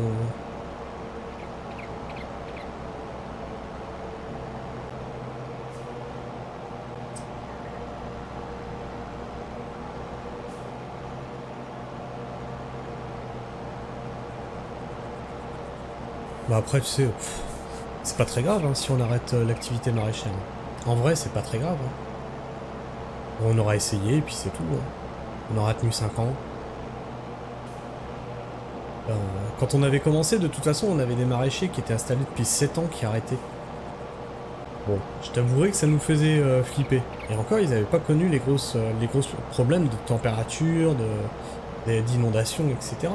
[SPEAKER 1] Bah après, tu sais, c'est pas très grave hein, si on arrête l'activité maraîchère. En vrai, c'est pas très grave. Hein. On aura essayé et puis c'est tout. Hein. On aura tenu 5 ans. Quand on avait commencé, de toute façon, on avait des maraîchers qui étaient installés depuis 7 ans qui arrêtaient. Bon, je t'avouerai que ça nous faisait flipper. Et encore, ils n'avaient pas connu les gros problèmes de température, d'inondation, etc.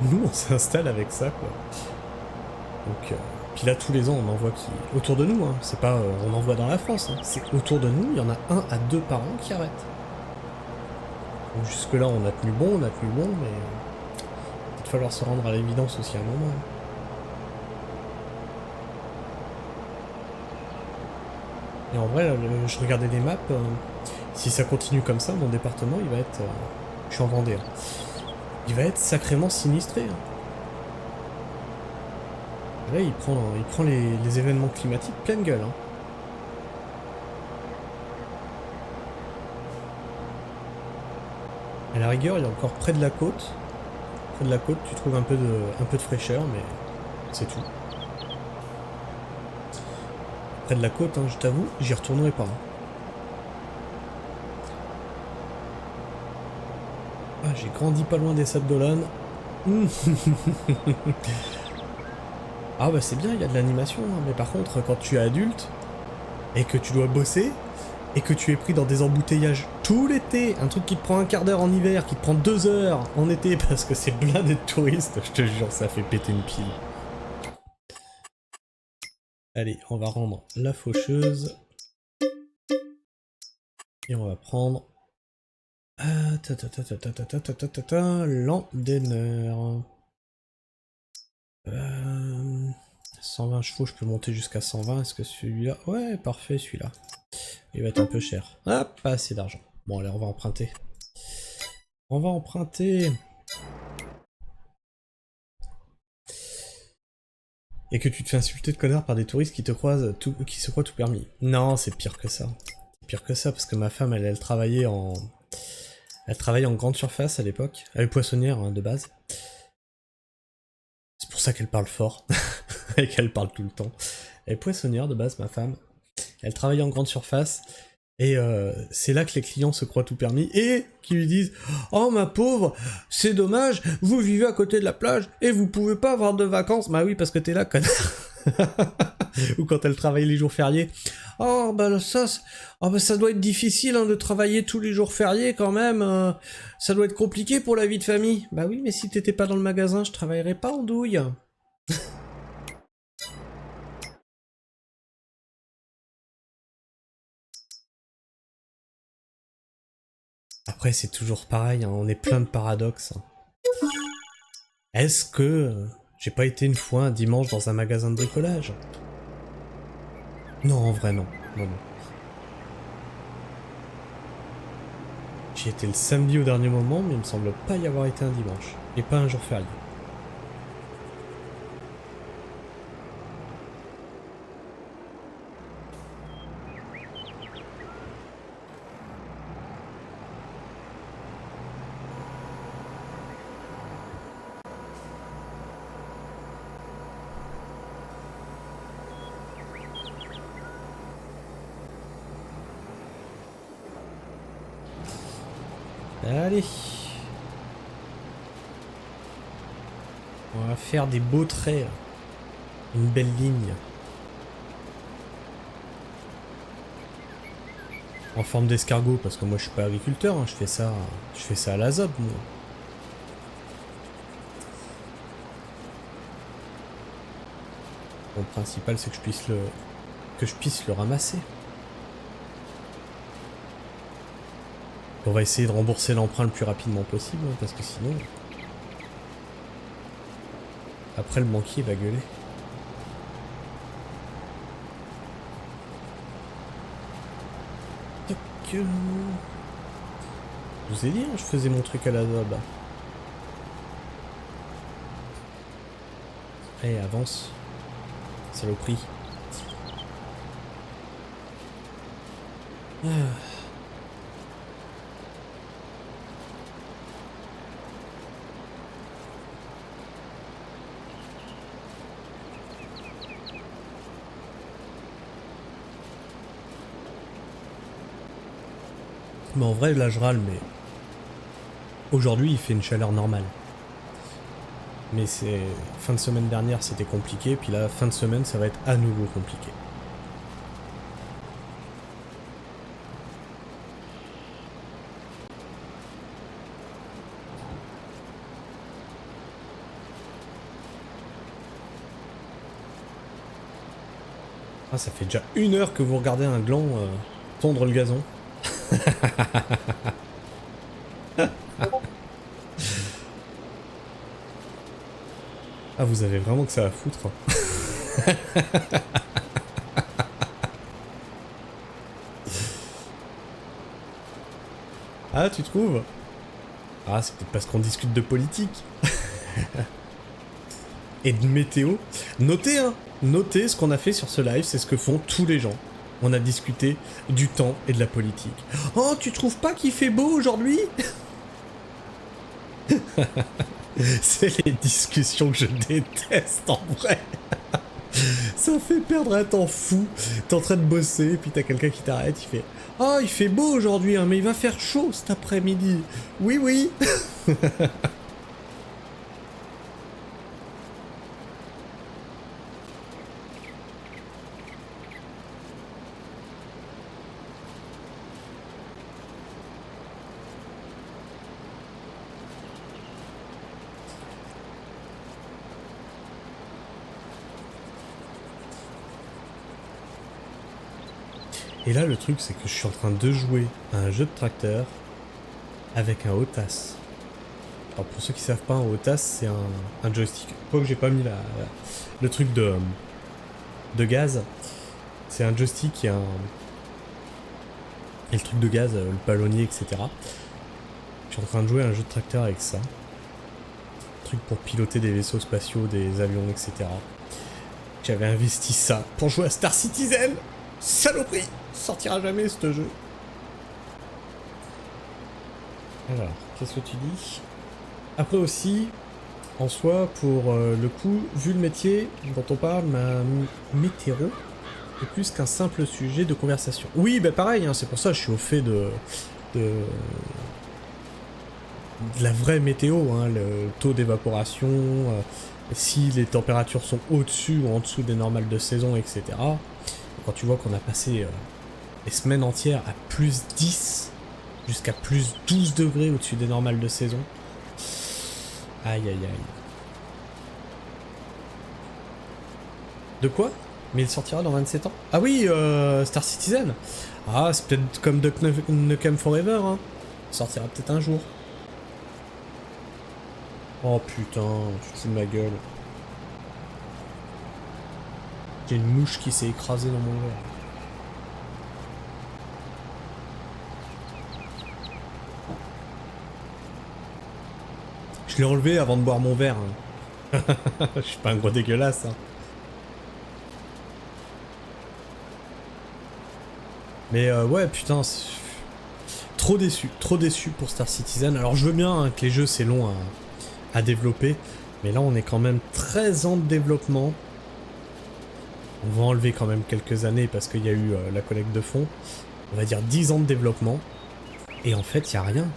[SPEAKER 1] Nous, on s'installe avec ça, quoi. Donc, puis là, tous les ans, on en voit qui... Autour de nous, hein. C'est pas on en voit dans la France, hein. C'est autour de nous, il y en a 1 à 2 par an qui arrêtent. Donc jusque-là, on a tenu bon, mais... Il va falloir se rendre à l'évidence aussi à un moment. Et en vrai, je regardais les maps, si ça continue comme ça, mon département, il va être... je suis en Vendée. Hein. Il va être sacrément sinistré. Hein. Là, il prend les événements climatiques pleine gueule. Hein. À la rigueur, il est encore près de la côte. Près de la côte, tu trouves un peu de fraîcheur, mais c'est tout. Près de la côte, hein, je t'avoue, j'y retournerai pas. Hein. Ah, j'ai grandi pas loin des Sables d'Olonne. Ah bah c'est bien, il y a de l'animation, hein, mais par contre, quand tu es adulte, et que tu dois bosser, et que tu es pris dans des embouteillages tout l'été, un truc qui te prend un quart d'heure en hiver, qui te prend 2 heures en été, parce que c'est blindé de touristes, je te jure, ça fait péter une pile. Allez, on va rendre la faucheuse. Et on va prendre... l'Andener. 120 chevaux, je peux monter jusqu'à 120. Est-ce que celui-là... Ouais, parfait, celui-là. Il va être un peu cher. Ah, pas assez d'argent. Bon, allez, on va emprunter. On va emprunter. Et que tu te fais insulter de connard par des touristes qui te croisent, qui se croient tout permis. Non, c'est pire que ça. C'est pire que ça parce que ma femme, elle travaillait en... Elle travaillait en grande surface à l'époque. Elle est poissonnière hein, de base. C'est pour ça qu'elle parle fort. Et qu'elle parle tout le temps. Elle est poissonnière de base, ma femme. Elle travaille en grande surface. Et c'est là que les clients se croient tout permis. Et qui lui disent « Oh ma pauvre, c'est dommage, vous vivez à côté de la plage et vous pouvez pas avoir de vacances. » Bah oui, parce que t'es là, connard. Ou quand elle travaille les jours fériés. « Oh bah ça, oh, bah, ça doit être difficile hein, de travailler tous les jours fériés quand même. Ça doit être compliqué pour la vie de famille. » Bah oui, mais si t'étais pas dans le magasin, je travaillerais pas en douille. Après, c'est toujours pareil, hein, on est plein de paradoxes. Est-ce que j'ai pas été une fois un dimanche dans un magasin de bricolage? Non, en vrai, non. Non, non. J'y étais le samedi au dernier moment, mais il me semble pas y avoir été un dimanche. Et pas un jour férié. Allez. On va faire des beaux traits. Une belle ligne. En forme d'escargot, parce que moi je suis pas agriculteur, hein, je fais ça à la zob, moi. Bon, le principal c'est que je puisse le ramasser. On va essayer de rembourser l'emprunt le plus rapidement possible, hein, parce que sinon... Après le banquier va gueuler. Tac. Je vous ai dit, hein, je faisais mon truc à la zob. Allez, avance. Saloperie. Ah. Mais en vrai, là je râle, mais... Aujourd'hui, il fait une chaleur normale. Mais c'est... Fin de semaine dernière, c'était compliqué, puis là, fin de semaine, ça va être à nouveau compliqué. Ah, ça fait déjà 1 heure que vous regardez un gland tondre le gazon. Ah, vous avez vraiment que ça à foutre. Ah, tu trouves? Ah, c'est peut-être parce qu'on discute de politique. Et de météo. Notez, hein. Notez ce qu'on a fait sur ce live, c'est ce que font tous les gens. On a discuté du temps et de la politique. Oh, tu trouves pas qu'il fait beau aujourd'hui? C'est les discussions que je déteste en vrai. Ça fait perdre un temps fou. T'es en train de bosser, puis t'as quelqu'un qui t'arrête, il fait « Oh, il fait beau aujourd'hui, hein, mais il va faire chaud cet après-midi. » Oui, oui. Et là, le truc, c'est que je suis en train de jouer à un jeu de tracteur avec un Otas. Alors, pour ceux qui savent pas, un Otas, c'est un joystick. Quoi que j'ai pas mis le truc de gaz. C'est un joystick et le truc de gaz, le ballonnier, etc. Je suis en train de jouer à un jeu de tracteur avec ça. Truc pour piloter des vaisseaux spatiaux, des avions, etc. J'avais investi ça pour jouer à Star Citizen. Saloperie! Sortira jamais ce jeu. Alors, qu'est-ce que tu dis? Après aussi, en soi, pour le coup, vu le métier dont on parle, ma météo est plus qu'un simple sujet de conversation. Oui, bah pareil, hein, c'est pour ça que je suis au fait de la vraie météo, hein, le taux d'évaporation, si les températures sont au-dessus ou en dessous des normales de saison, etc. Quand tu vois qu'on a passé des semaines entières à plus 10 jusqu'à plus 12 degrés au-dessus des normales de saison. Aïe aïe aïe. De quoi? Mais il sortira dans 27 ans? Ah oui, Star Citizen. Ah, c'est peut-être comme Duck Nukem Forever, hein. Il sortira peut-être un jour. Oh putain, tu te fous de ma gueule. J'ai une mouche qui s'est écrasée dans mon verre. Je l'ai relevé avant de boire mon verre. Hein. Je suis pas un gros dégueulasse. Hein. Mais ouais, putain, trop déçu pour Star Citizen. Alors je veux bien hein, que les jeux c'est long à développer, mais là on est quand même 13 ans de développement. On va enlever quand même quelques années parce qu'il y a eu la collecte de fonds. On va dire 10 ans de développement. Et en fait, il n'y a rien.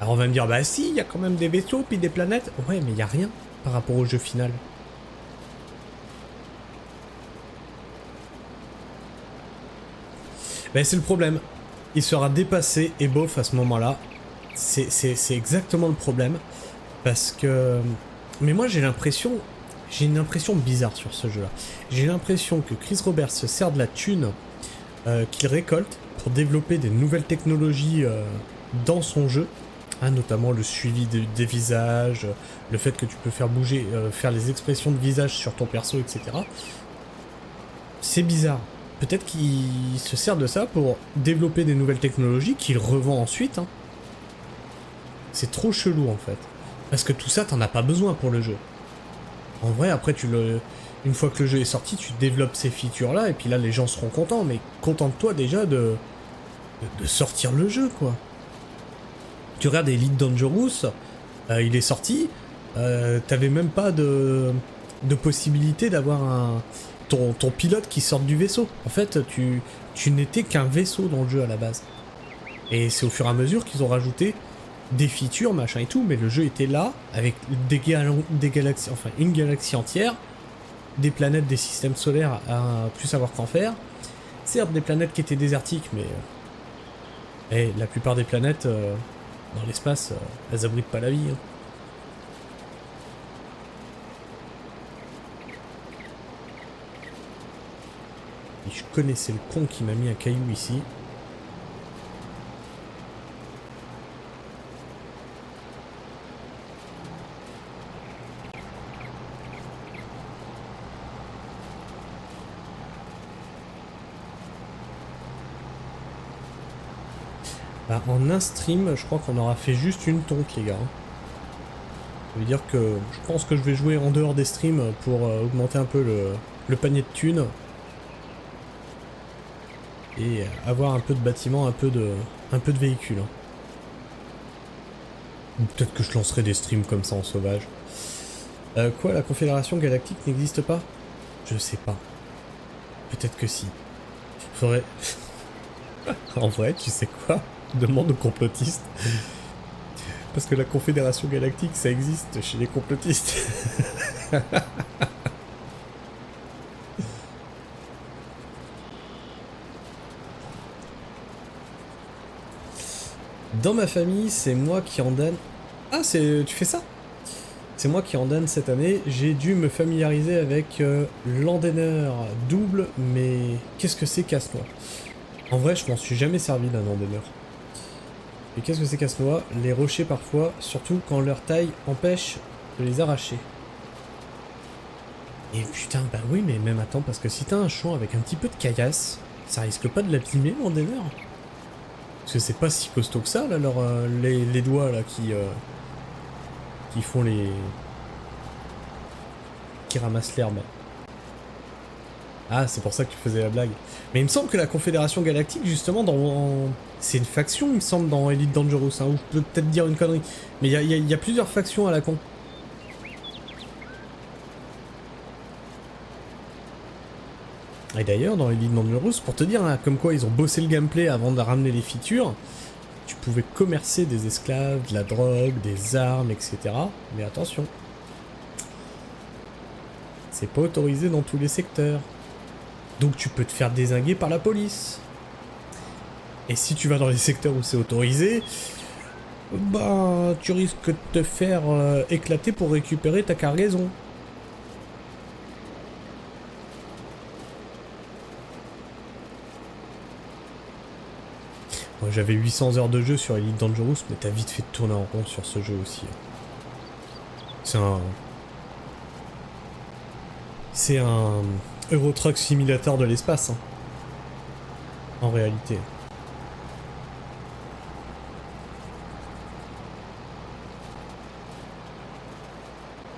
[SPEAKER 1] Alors on va me dire, bah si, il y a quand même des vaisseaux puis des planètes. Ouais, mais il n'y a rien par rapport au jeu final. Ben c'est le problème. Il sera dépassé et bof à ce moment-là. C'est exactement le problème. Parce que... Mais moi j'ai l'impression... J'ai une impression bizarre sur ce jeu-là. J'ai l'impression que Chris Roberts se sert de la thune qu'il récolte pour développer des nouvelles technologies dans son jeu. Hein, notamment le suivi des visages, le fait que tu peux faire bouger, faire les expressions de visage sur ton perso, etc. C'est bizarre. Peut-être qu'il se sert de ça pour développer des nouvelles technologies qu'il revend ensuite. Hein. C'est trop chelou en fait. Parce que tout ça, t'en as pas besoin pour le jeu. En vrai, après, une fois que le jeu est sorti, tu développes ces features-là, et puis là, les gens seront contents, mais contente-toi déjà de sortir le jeu, quoi. Tu regardes Elite Dangerous, il est sorti, t'avais même pas de possibilité d'avoir ton pilote qui sorte du vaisseau. En fait, tu n'étais qu'un vaisseau dans le jeu à la base. Et c'est au fur et à mesure qu'ils ont rajouté des features, machin et tout, mais le jeu était là, avec des galaxies, enfin une galaxie entière, des planètes, des systèmes solaires à plus savoir qu'en faire. Certes, des planètes qui étaient désertiques, mais la plupart des planètes dans l'espace, elles abritent pas la vie. Hein. Et je connaissais le con qui m'a mis un caillou ici. Bah, en un stream, je crois qu'on aura fait juste une tonte, les gars. Ça veut dire que je pense que je vais jouer en dehors des streams pour augmenter un peu le panier de thunes. Et avoir un peu de bâtiments, un peu de véhicules. Hein. Ou peut-être que je lancerai des streams comme ça en sauvage. Quoi, la Confédération Galactique n'existe pas? Je sais pas. Peut-être que si. Faudrait... En vrai, tu sais quoi? Demande aux complotistes. Parce que la Confédération Galactique, ça existe chez les complotistes. Dans ma famille, c'est moi qui en donne... Ah, tu fais ça? C'est moi qui en donne cette année. J'ai dû me familiariser avec l'Andener double, mais qu'est-ce que c'est casse-noix? En vrai, je m'en suis jamais servi d'un Andener. Et qu'est-ce que c'est casse-noix? Les rochers parfois, surtout quand leur taille empêche de les arracher. Et putain, bah oui, mais même attends, parce que si t'as un champ avec un petit peu de caillasse, ça risque pas de l'abîmer l'Andener? Parce que c'est pas si costaud que ça, là, les doigts, là, qui font les... qui ramassent l'herbe. Ah, c'est pour ça que tu faisais la blague. Mais il me semble que la Confédération Galactique, justement, c'est une faction, il me semble, dans Elite Dangerous, hein, ou je peux peut-être dire une connerie. Mais il y a plusieurs factions à la con. Et d'ailleurs, dans Elite Dangerous, pour te dire, hein, comme quoi ils ont bossé le gameplay avant de ramener les features, tu pouvais commercer des esclaves, de la drogue, des armes, etc. Mais attention, c'est pas autorisé dans tous les secteurs. Donc tu peux te faire dézinguer par la police. Et si tu vas dans les secteurs où c'est autorisé, bah tu risques de te faire éclater pour récupérer ta cargaison. Moi, j'avais 800 heures de jeu sur Elite Dangerous, mais t'as vite fait de tourner en rond sur ce jeu aussi. C'est un Euro Truck Simulator de l'espace, hein, en réalité.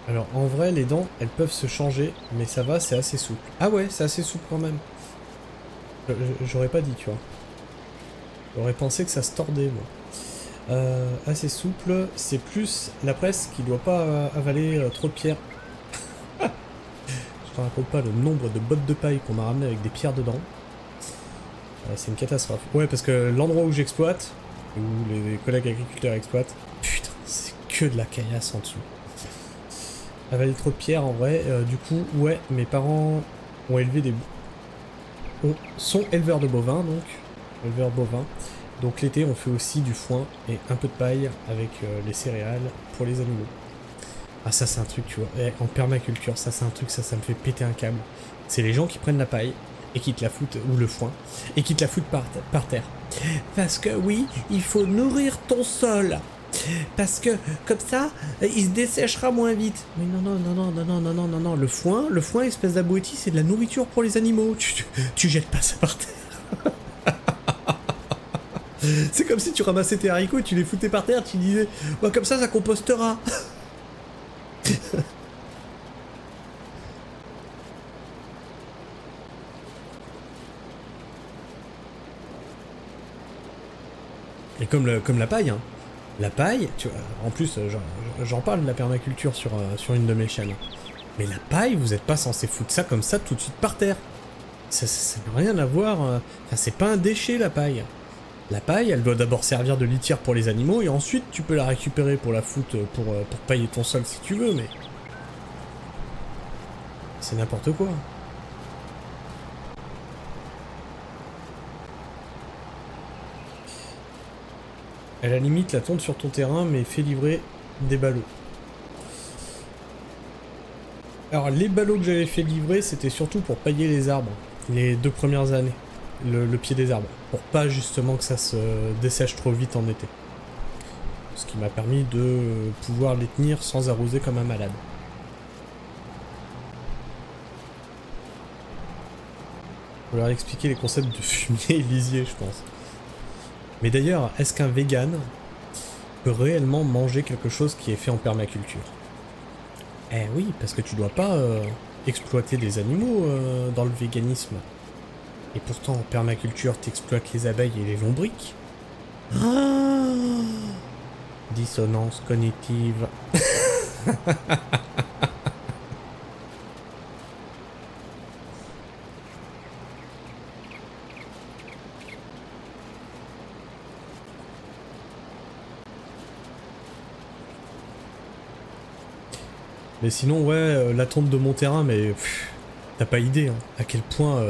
[SPEAKER 1] Alors en vrai, les dents, elles peuvent se changer, mais ça va, c'est assez souple. Ah ouais, c'est assez souple quand même. J'aurais pas dit, tu vois. J'aurais pensé que ça se tordait, moi. Assez souple, c'est plus la presse qui doit pas avaler trop de pierres. Je te raconte pas le nombre de bottes de paille qu'on m'a ramené avec des pierres dedans. C'est une catastrophe. Ouais, parce que l'endroit où j'exploite, où les collègues agriculteurs exploitent, putain, c'est que de la caillasse en dessous. Avaler trop de pierres en vrai, du coup, ouais, mes parents ont élevé sont éleveurs de bovins, donc. Éleveurs bovins. Donc l'été, on fait aussi du foin et un peu de paille avec les céréales pour les animaux. Ah, ça, c'est un truc, tu vois. En permaculture, ça, c'est un truc, ça me fait péter un câble. C'est les gens qui prennent la paille et qui te la foutent, ou le foin, et qui te la foutent par terre. Parce que oui, il faut nourrir ton sol. Parce que comme ça, il se desséchera moins vite. Mais non. Le foin, espèce d'abruti, c'est de la nourriture pour les animaux. Tu jettes pas ça par terre. C'est comme si tu ramassais tes haricots et tu les foutais par terre, tu disais, bah comme ça compostera. Et comme la paille, hein. La paille, tu vois, en plus, j'en parle de la permaculture sur une de mes chaînes. Mais la paille, vous êtes pas censé foutre ça comme ça tout de suite par terre. Ça n'a rien à voir. Enfin, c'est pas un déchet, la paille. La paille, elle doit d'abord servir de litière pour les animaux, et ensuite tu peux la récupérer pour la foutre, pour pailler ton sol si tu veux, mais... c'est n'importe quoi. À la limite, la tonte sur ton terrain, mais fais livrer des ballots. Alors, les ballots que j'avais fait livrer, c'était surtout pour pailler les arbres, les 2 premières années. Le pied des arbres, pour pas justement que ça se dessèche trop vite en été. Ce qui m'a permis de pouvoir les tenir sans arroser comme un malade. Je vais leur expliquer les concepts de fumier et lisier, je pense. Mais d'ailleurs, est-ce qu'un vegan peut réellement manger quelque chose qui est fait en permaculture? Eh oui, parce que tu dois pas exploiter des animaux dans le véganisme. Et pourtant, en permaculture, t'exploites les abeilles et les lombrics. Ah, dissonance cognitive. Mais sinon, ouais, la tonte de mon terrain, mais t'as pas idée hein, à quel point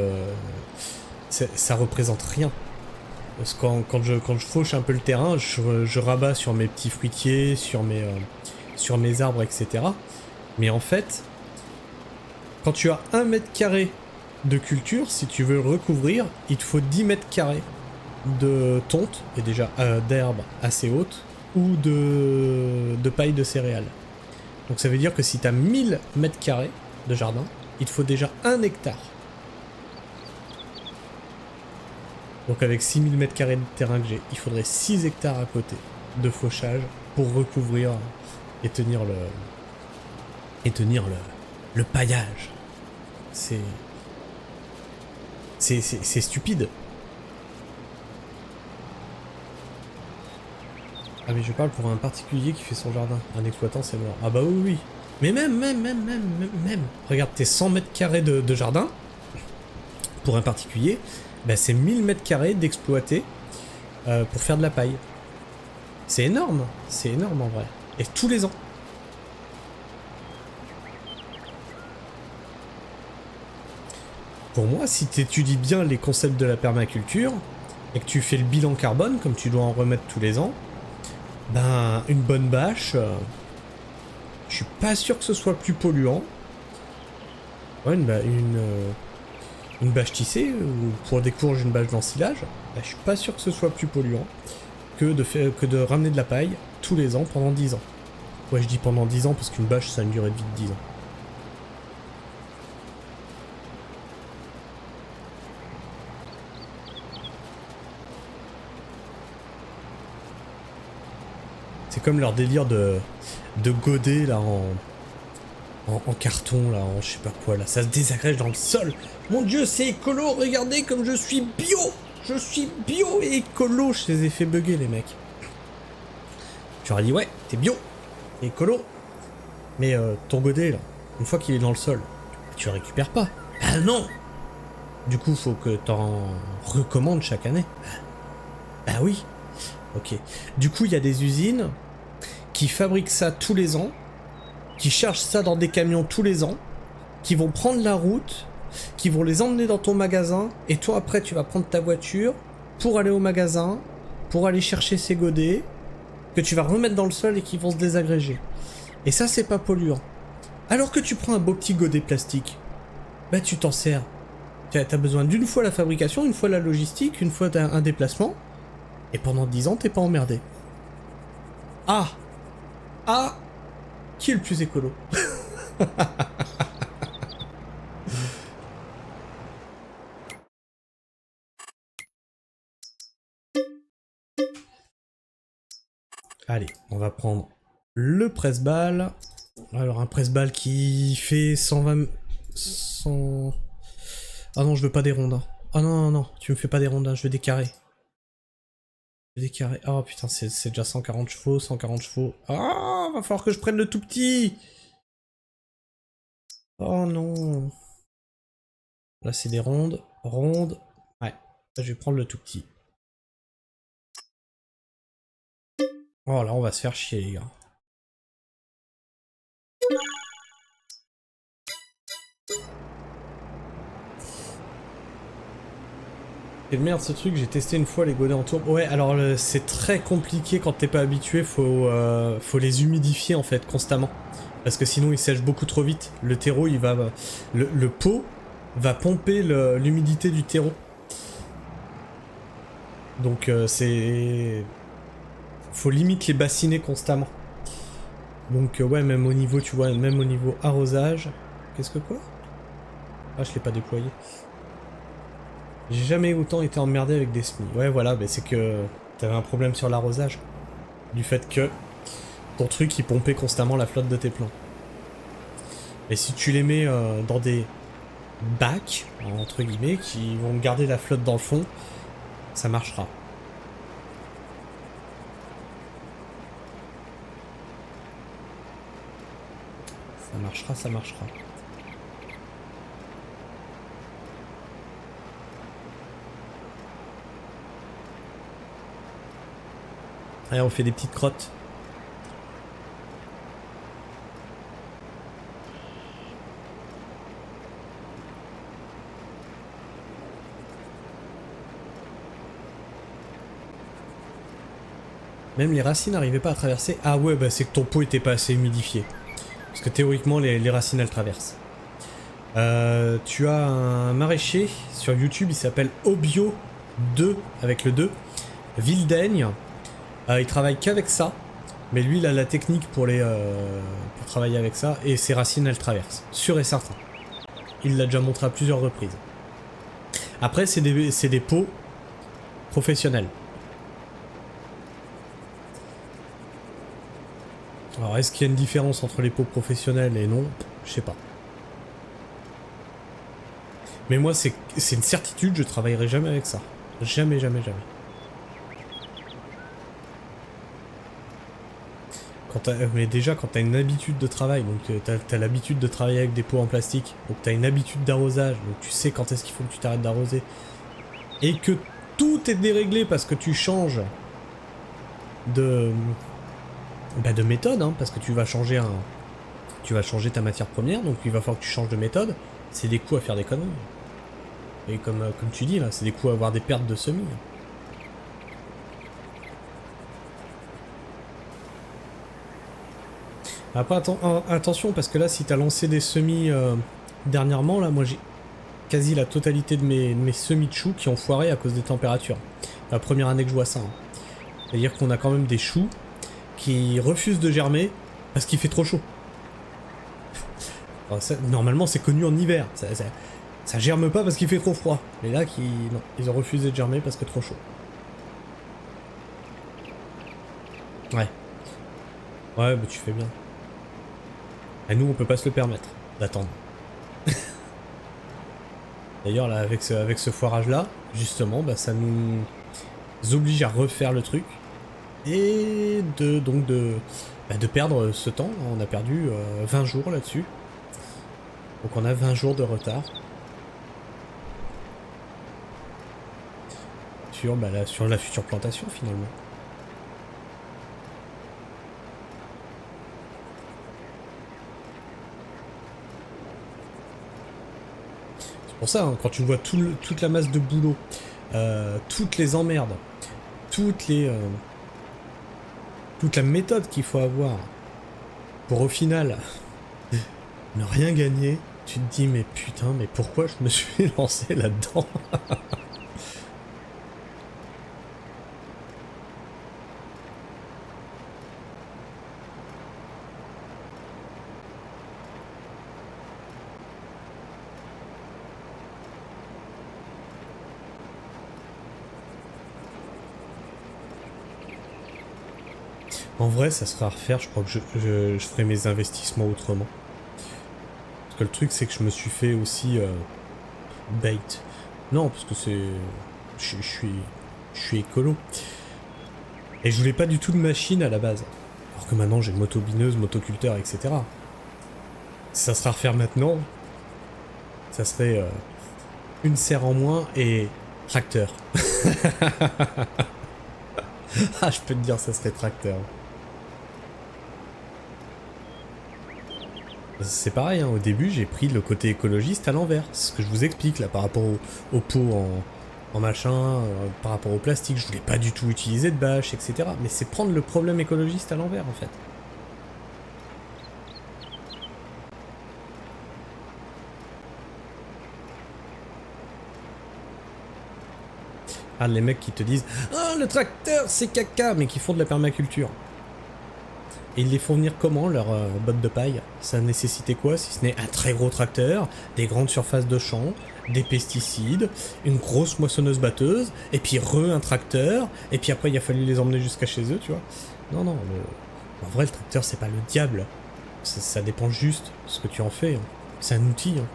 [SPEAKER 1] ça représente rien. Parce que quand je fauche un peu le terrain, je rabats sur mes petits fruitiers, sur mes arbres, etc. Mais en fait, quand tu as 1 mètre carré de culture, si tu veux le recouvrir, il te faut 10 mètres carrés de tonte, et déjà d'herbe assez haute, ou de paille de céréales. Donc ça veut dire que si tu as 1000 mètres carrés de jardin, il te faut déjà 1 hectare. Donc avec 6000 m² de terrain que j'ai, il faudrait 6 hectares à côté de fauchage pour recouvrir et tenir le paillage. C'est stupide. Ah mais je parle pour un particulier qui fait son jardin. Un exploitant c'est mort. Ah bah oui oui. Mais même. Regarde tes 100 m² de jardin. Pour un particulier, bah c'est 1000 m² d'exploiter pour faire de la paille. C'est énorme en vrai. Et tous les ans. Pour moi, si tu étudies bien les concepts de la permaculture et que tu fais le bilan carbone, comme tu dois en remettre tous les ans, ben une bonne bâche, je suis pas sûr que ce soit plus polluant. Ouais, une bâche tissée, ou pour des courges une bâche d'ensilage, ben, je suis pas sûr que ce soit plus polluant que de ramener de la paille tous les ans pendant 10 ans. Ouais, je dis pendant 10 ans parce qu'une bâche ça a une durée de vie de 10 ans. C'est comme leur délire de godet là en carton là, en je sais pas quoi là, ça se désagrège dans le sol. Mon dieu, c'est écolo, regardez comme je suis bio. Je suis bio et écolo, je les ai fait bugger les mecs. Tu leur dis ouais, t'es bio, t'es écolo, mais ton godet là, une fois qu'il est dans le sol, tu le récupères pas. Ah non. Du coup, faut que t'en recommandes chaque année. Bah oui. Ok. Du coup, il y a des usines qui fabriquent ça tous les ans, qui chargent ça dans des camions tous les ans, qui vont prendre la route, qui vont les emmener dans ton magasin, et toi après tu vas prendre ta voiture pour aller au magasin, pour aller chercher ces godets, que tu vas remettre dans le sol et qui vont se désagréger. Et ça c'est pas polluant. Alors que tu prends un beau petit godet plastique, bah tu t'en sers. T'as besoin d'une fois la fabrication, une fois la logistique, une fois un déplacement, et pendant 10 ans t'es pas emmerdé. Ah. Qui est le plus écolo? Allez, on va prendre le presse-balles. Alors un presse-balles qui fait 120... 100... Ah non, je veux pas des rondins. Ah non, tu me fais pas des rondins, je veux des carrés. Des carrés. Oh putain, c'est déjà 140 chevaux, 140 chevaux. Ah, va falloir que je prenne le tout petit. Oh non. Là, c'est des rondes. Rondes. Ouais, là, je vais prendre le tout petit. Oh là, on va se faire chier, les gars. C'est merde ce truc, j'ai testé une fois les godets en tourbe. Ouais, alors c'est très compliqué quand t'es pas habitué, faut les humidifier en fait constamment. Parce que sinon ils sèchent beaucoup trop vite. Le terreau, il va... Le pot va pomper l'humidité du terreau. Donc c'est... Faut limite les bassiner constamment. Donc ouais, même au niveau, tu vois, même au niveau arrosage... Qu'est-ce que quoi? Ah, je l'ai pas déployé. J'ai jamais autant été emmerdé avec des semis. Ouais, voilà, mais c'est que t'avais un problème sur l'arrosage. Du fait que ton truc, il pompait constamment la flotte de tes plants. Et si tu les mets dans des bacs, entre guillemets, qui vont garder la flotte dans le fond, ça marchera. Ça marchera. Allez, on fait des petites crottes. Même les racines n'arrivaient pas à traverser. Ah ouais, bah c'est que ton pot était pas assez humidifié. Parce que théoriquement, les racines, elles traversent. Tu as un maraîcher sur YouTube, il s'appelle Obio2, avec le 2. Vildaigne. Il travaille qu'avec ça. Mais lui, il a la technique pour travailler avec ça. Et ses racines, elles traversent. Sûr et certain. Il l'a déjà montré à plusieurs reprises. Après, c'est des pots professionnels. Alors, est-ce qu'il y a une différence entre les pots professionnels et non? Je sais pas. Mais moi, c'est une certitude, je travaillerai jamais avec ça. Jamais, jamais, jamais. Mais déjà, quand t'as une habitude de travail, donc t'as l'habitude de travailler avec des pots en plastique, donc t'as une habitude d'arrosage, donc tu sais quand est-ce qu'il faut que tu t'arrêtes d'arroser, et que tout est déréglé parce que tu changes de méthode, hein, parce que tu vas changer ta matière première, donc il va falloir que tu changes de méthode, c'est des coups à faire des conneries. Et comme tu dis là, c'est des coups à avoir des pertes de semis. Après, attention, parce que là, si t'as lancé des semis dernièrement, là, moi j'ai quasi la totalité de mes semis de choux qui ont foiré à cause des températures. La première année que je vois ça. Hein. C'est-à-dire qu'on a quand même des choux qui refusent de germer parce qu'il fait trop chaud. Alors, ça, normalement, c'est connu en hiver. Ça germe pas parce qu'il fait trop froid. Mais là, non, ils ont refusé de germer parce que trop chaud. Ouais. Ouais, bah tu fais bien. Et nous, on peut pas se le permettre d'attendre. D'ailleurs, là, avec ce foirage-là, justement, bah, ça nous oblige à refaire le truc. Et de perdre ce temps. On a perdu 20 jours là-dessus. Donc on a 20 jours de retard. Sur la future plantation, finalement. Pour ça, hein, quand tu vois toute la masse de boulot, toutes les emmerdes, toute la méthode qu'il faut avoir pour au final ne rien gagner, tu te dis mais putain, mais pourquoi je me suis lancé là-dedans? En vrai, ça sera à refaire, je crois que je ferai mes investissements autrement. Parce que le truc, c'est que je me suis fait aussi bait. Non, parce que c'est... Je suis écolo. Et je voulais pas du tout de machine à la base. Alors que maintenant, j'ai motobineuse, motoculteur, etc. Ça sera à refaire maintenant. Ça serait une serre en moins et tracteur. Ah, je peux te dire, ça serait tracteur. C'est pareil, hein, au début j'ai pris le côté écologiste à l'envers, c'est ce que je vous explique là par rapport au pot en machin, par rapport au plastique, je voulais pas du tout utiliser de bâche, etc. Mais c'est prendre le problème écologiste à l'envers en fait. Ah, les mecs qui te disent « Ah, le tracteur c'est caca !» mais qui font de la permaculture. Et ils les font venir comment, leurs bottes de paille? Ça nécessitait quoi, si ce n'est un très gros tracteur, des grandes surfaces de champs, des pesticides, une grosse moissonneuse-batteuse, et puis un tracteur, et puis après il a fallu les emmener jusqu'à chez eux, tu vois. Non, non, en vrai le tracteur c'est pas le diable. Ça dépend juste de ce que tu en fais. Hein. C'est un outil. Hein.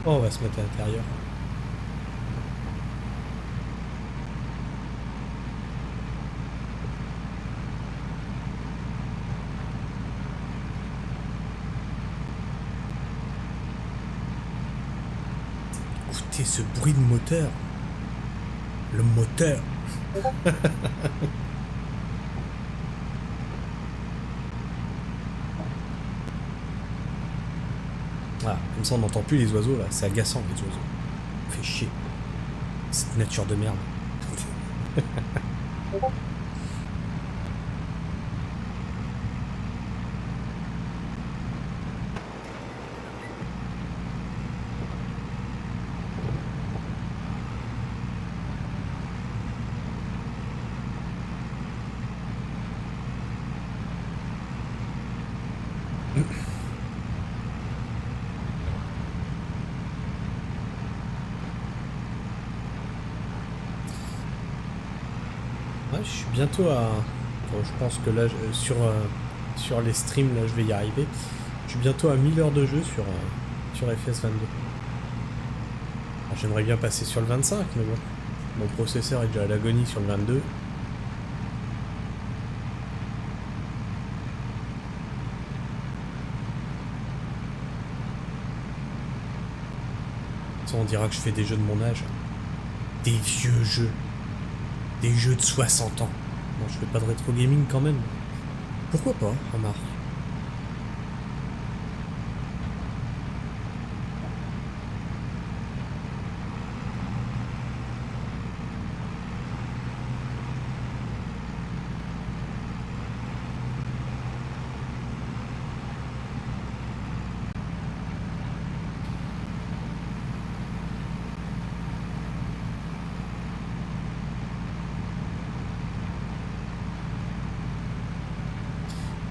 [SPEAKER 1] Oh, on va se mettre à l'intérieur. Écoutez ce bruit de moteur. Le moteur. Voilà, comme ça on n'entend plus les oiseaux là, c'est agaçant les oiseaux. Ça fait chier. Cette nature de merde. Ouais, je suis bientôt à... Bon, je pense que là, sur les streams, là, je vais y arriver. Je suis bientôt à 1000 heures de jeu sur FS22. J'aimerais bien passer sur le 25, mais bon. Mon processeur est déjà à l'agonie sur le 22. Ça, on dira que je fais des jeux de mon âge. Des vieux jeux. Des jeux de 60 ans. Bon, je fais pas de rétro gaming quand même. Pourquoi pas, remarque.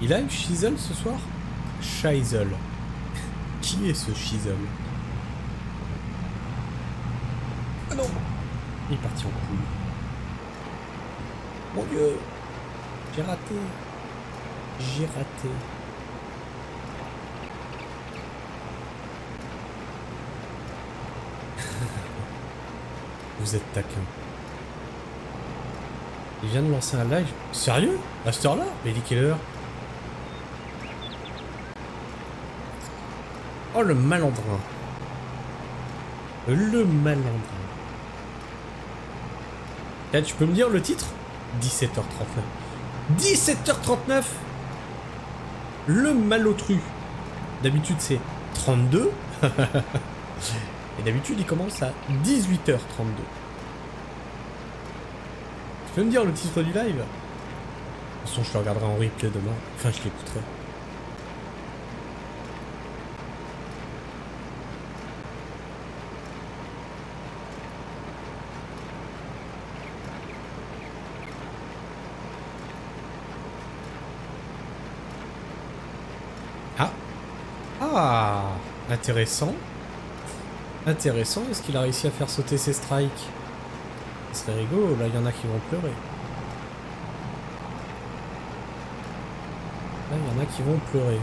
[SPEAKER 1] Il a eu Shizzle ce soir? Shizzle. Qui est ce Shizzle? Ah non! Il est parti en couille. Mon Dieu! J'ai raté. J'ai raté. Vous êtes taquin. Il vient de lancer un live. Sérieux? À cette heure-là? Mais il est quelle heure? Oh le malandrin. Le malandrin. Eh, tu peux me dire le titre? 17h39. 17h39. Le malotru. D'habitude c'est 32. Et d'habitude il commence à 18h32. Tu peux me dire le titre du live? De toute façon je le regarderai en replay demain. Enfin je l'écouterai. Ah, intéressant. Intéressant, est-ce qu'il a réussi à faire sauter ses strikes? Ce serait rigolo, là il y en a qui vont pleurer. Là il y en a qui vont pleurer.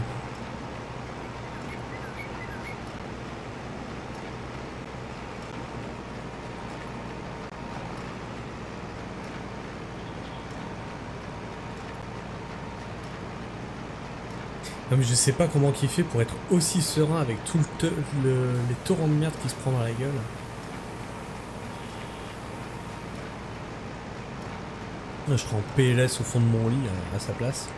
[SPEAKER 1] Non mais je sais pas comment il fait pour être aussi serein avec tout les torrents de merde qui se prend dans la gueule. Je serais en PLS au fond de mon lit à sa place.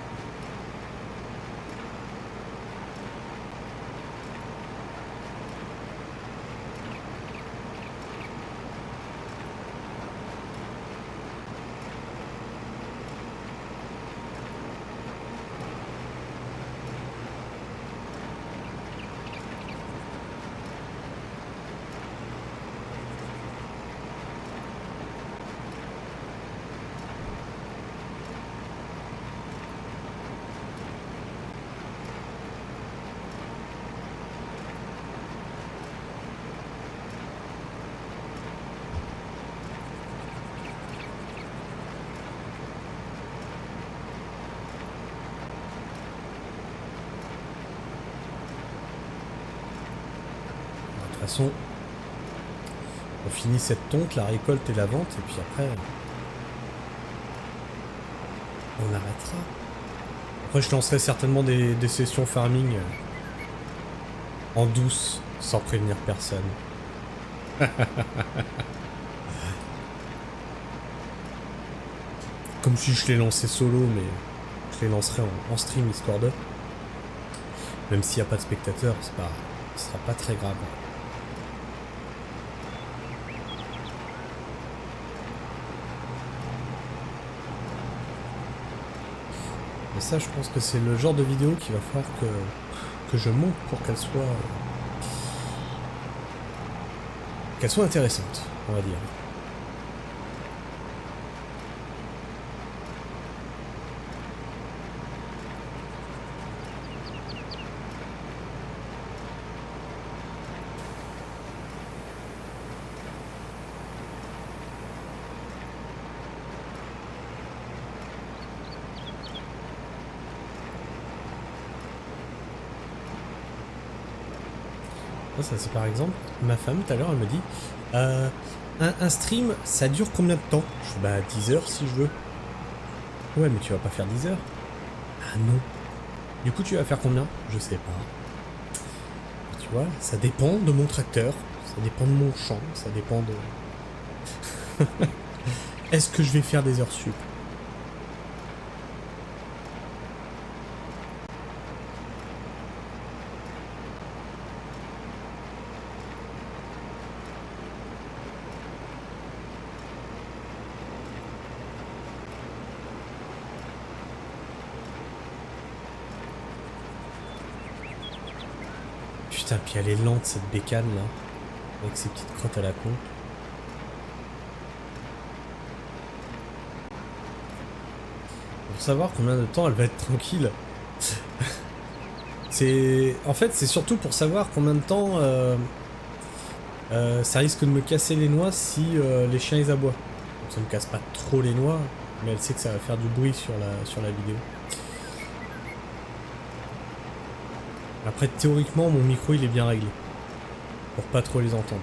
[SPEAKER 1] De toute façon, on finit cette tonte, la récolte et la vente, et puis après, on arrêtera. Après, je lancerai certainement des sessions farming en douce, sans prévenir personne. Comme si je l'ai lancé solo, mais je les lancerai en stream histoire de. Même s'il n'y a pas de spectateurs, ce sera pas très grave. Mais ça, je pense que c'est le genre de vidéo qu'il va falloir que je monte pour qu'elle soit intéressante, on va dire. Ça c'est par exemple, ma femme tout à l'heure elle me dit un stream ça dure combien de temps? Je fais bah 10 heures si je veux. Ouais mais tu vas pas faire 10 heures. Ah non. Du coup tu vas faire combien? Je sais pas. Tu vois, ça dépend de mon tracteur, ça dépend de mon champ, ça dépend de... Est-ce que je vais faire des heures sup? Putain, puis elle est lente cette bécane là, avec ses petites crottes à la con. Pour savoir combien de temps elle va être tranquille. En fait, c'est surtout pour savoir combien de temps ça risque de me casser les noix si les chiens ils aboient. Donc ça me casse pas trop les noix, mais elle sait que ça va faire du bruit sur la vidéo. Après, théoriquement, mon micro il est bien réglé. Pour pas trop les entendre.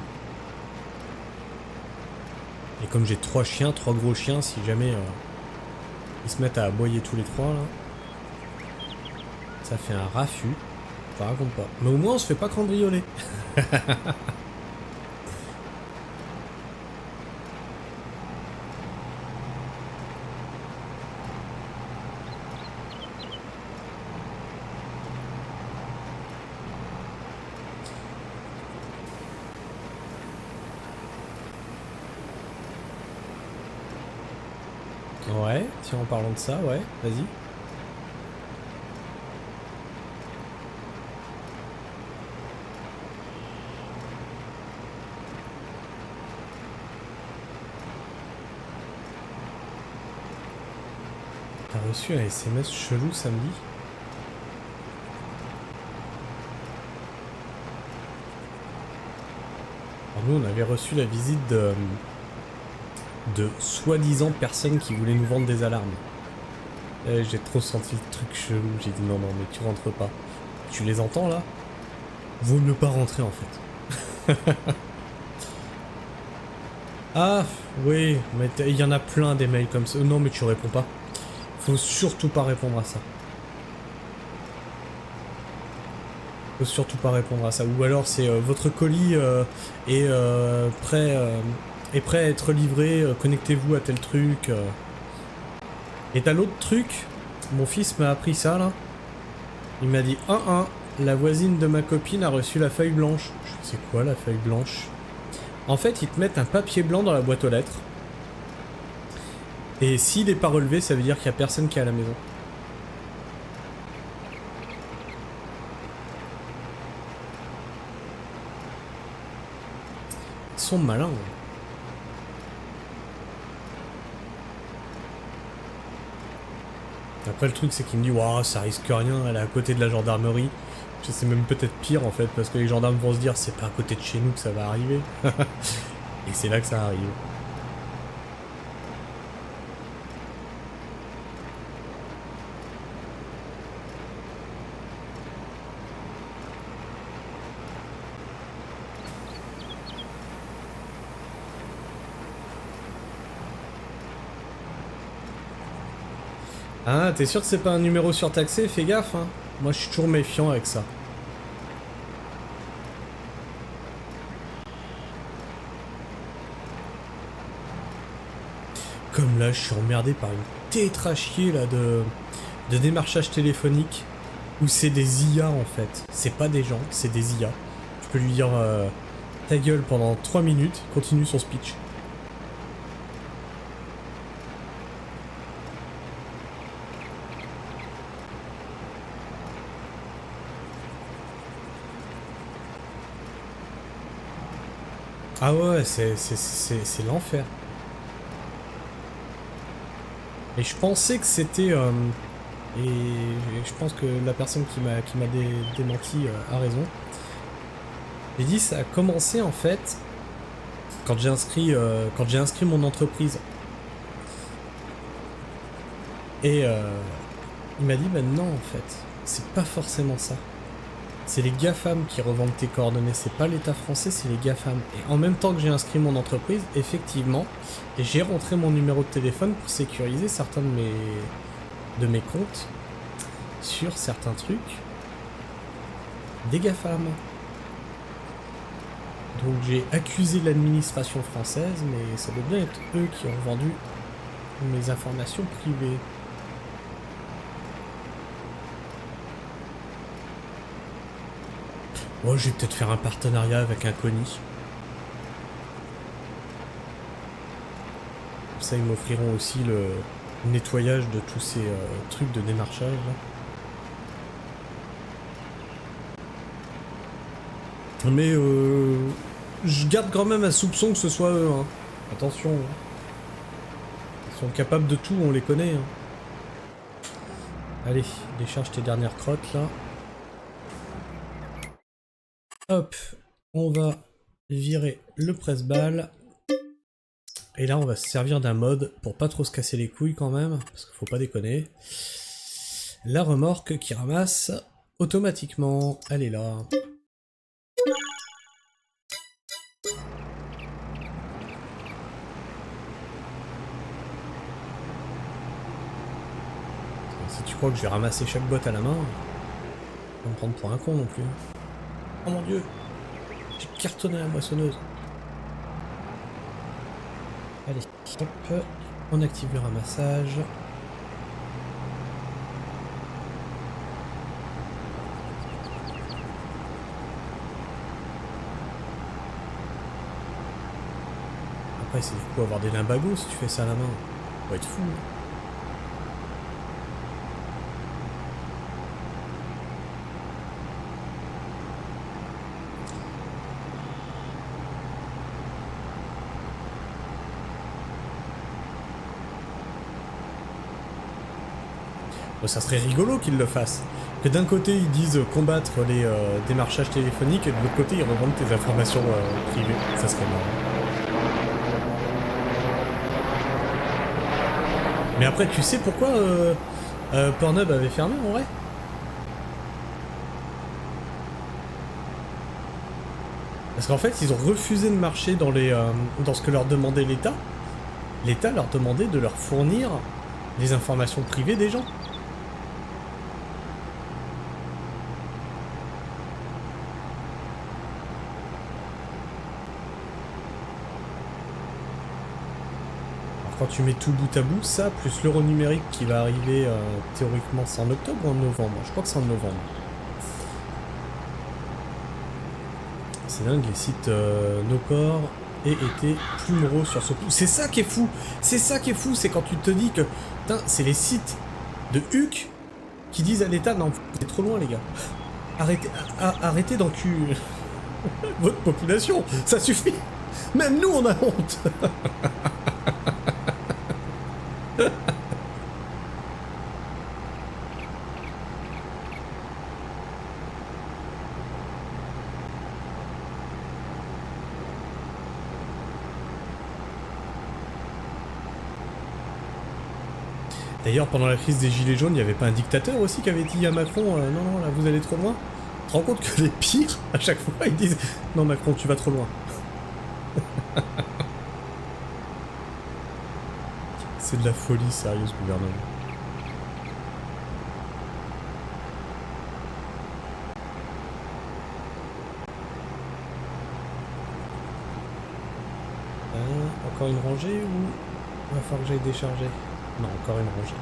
[SPEAKER 1] Et comme j'ai 3 chiens, 3 gros chiens, si jamais ils se mettent à aboyer tous les 3 là, ça fait un raffut. Ça raconte pas. Mais au moins on se fait pas cambrioler. Ouais, tiens en parlant de ça, ouais, vas-y. T'as reçu un SMS chelou samedi? Alors nous on avait reçu la visite de soi-disant personnes qui voulaient nous vendre des alarmes. Et j'ai trop senti le truc chelou, j'ai dit non mais tu rentres pas. Tu les entends là? Vaut mieux pas rentrer en fait. Ah oui, mais il y en a plein des mails comme ça. Non mais tu réponds pas. Faut surtout pas répondre à ça. Faut surtout pas répondre à ça. Ou alors c'est votre colis est prêt à être livré, connectez-vous à tel truc. Et t'as l'autre truc, mon fils m'a appris ça là. Il m'a dit la voisine de ma copine a reçu la feuille blanche. Je sais quoi la feuille blanche? En fait, ils te mettent un papier blanc dans la boîte aux lettres. Et s'il n'est pas relevé, ça veut dire qu'il n'y a personne qui est à la maison. Ils sont malins. Après le truc c'est qu'il me dit waouh ça risque rien, elle est à côté de la gendarmerie. Je sais même peut-être pire en fait parce que les gendarmes vont se dire c'est pas à côté de chez nous que ça va arriver. Et c'est là que ça arrive. Ah, t'es sûr que c'est pas un numéro surtaxé? Fais gaffe, hein. Moi, je suis toujours méfiant avec ça. Comme là, je suis emmerdé par une tétrachier là de démarchage téléphonique où c'est des IA en fait. C'est pas des gens, c'est des IA. Tu peux lui dire ta gueule pendant 3 minutes, continue son speech. Ah ouais, c'est l'enfer. Et je pensais que c'était... et je pense que la personne qui m'a démenti a raison. J'ai dit ça a commencé en fait quand j'ai inscrit mon entreprise. Et il m'a dit bah non en fait, c'est pas forcément ça. C'est les GAFAM qui revendent tes coordonnées, c'est pas l'État français, c'est les GAFAM. Et en même temps que j'ai inscrit mon entreprise, effectivement, j'ai rentré mon numéro de téléphone pour sécuriser certains de mes comptes sur certains trucs des GAFAM. Donc j'ai accusé l'administration française, mais ça doit bien être eux qui ont vendu mes informations privées. Oh, je vais peut-être faire un partenariat avec un Kony. Comme ça, ils m'offriront aussi le nettoyage de tous ces trucs de démarchage. Là. Mais je garde quand même un soupçon que ce soit eux. Hein. Attention. Ils sont capables de tout, on les connaît. Hein. Allez, décharge tes dernières crottes là. Hop, on va virer le presse-balles. Et là, on va se servir d'un mode pour pas trop se casser les couilles quand même, parce qu'il faut pas déconner. La remorque qui ramasse automatiquement. Elle est là. Si tu crois que je vais ramasser chaque boîte à la main, on va me prendre pour un con non plus. Oh mon dieu, j'ai cartonné la moissonneuse. Allez, hop, on active le ramassage. Après, c'est du coup avoir des limbagos si tu fais ça à la main. On va être fou. Ça serait rigolo qu'ils le fassent. Que d'un côté ils disent combattre les démarchages téléphoniques et de l'autre côté ils revendent tes informations privées. Ça serait marrant. Mais après tu sais pourquoi Pornhub avait fermé en vrai? Parce qu'en fait ils ont refusé de marcher dans ce que leur demandait l'État. L'État leur demandait de leur fournir les informations privées des gens. Quand tu mets tout bout à bout, ça, plus l'euro numérique qui va arriver théoriquement, c'est en octobre ou en novembre? Je crois que c'est en novembre. C'est dingue, les sites Noport et été Plumereau sur ce coup. C'est ça qui est fou. C'est ça qui est fou, c'est quand tu te dis que putain, c'est les sites de HUC qui disent à l'État non, c'est trop loin les gars. Arrêtez d'enculer votre population, ça suffit. Même nous on a honte. D'ailleurs, pendant la crise des Gilets jaunes, il n'y avait pas un dictateur aussi qui avait dit à Macron non, non, là, vous allez trop loin. Tu te rends compte que les pires, à chaque fois, ils disent non, Macron, tu vas trop loin. C'est de la folie, sérieux, ce gouvernement. Encore une rangée ou... Il va falloir que j'aille décharger. Non, encore une rangée.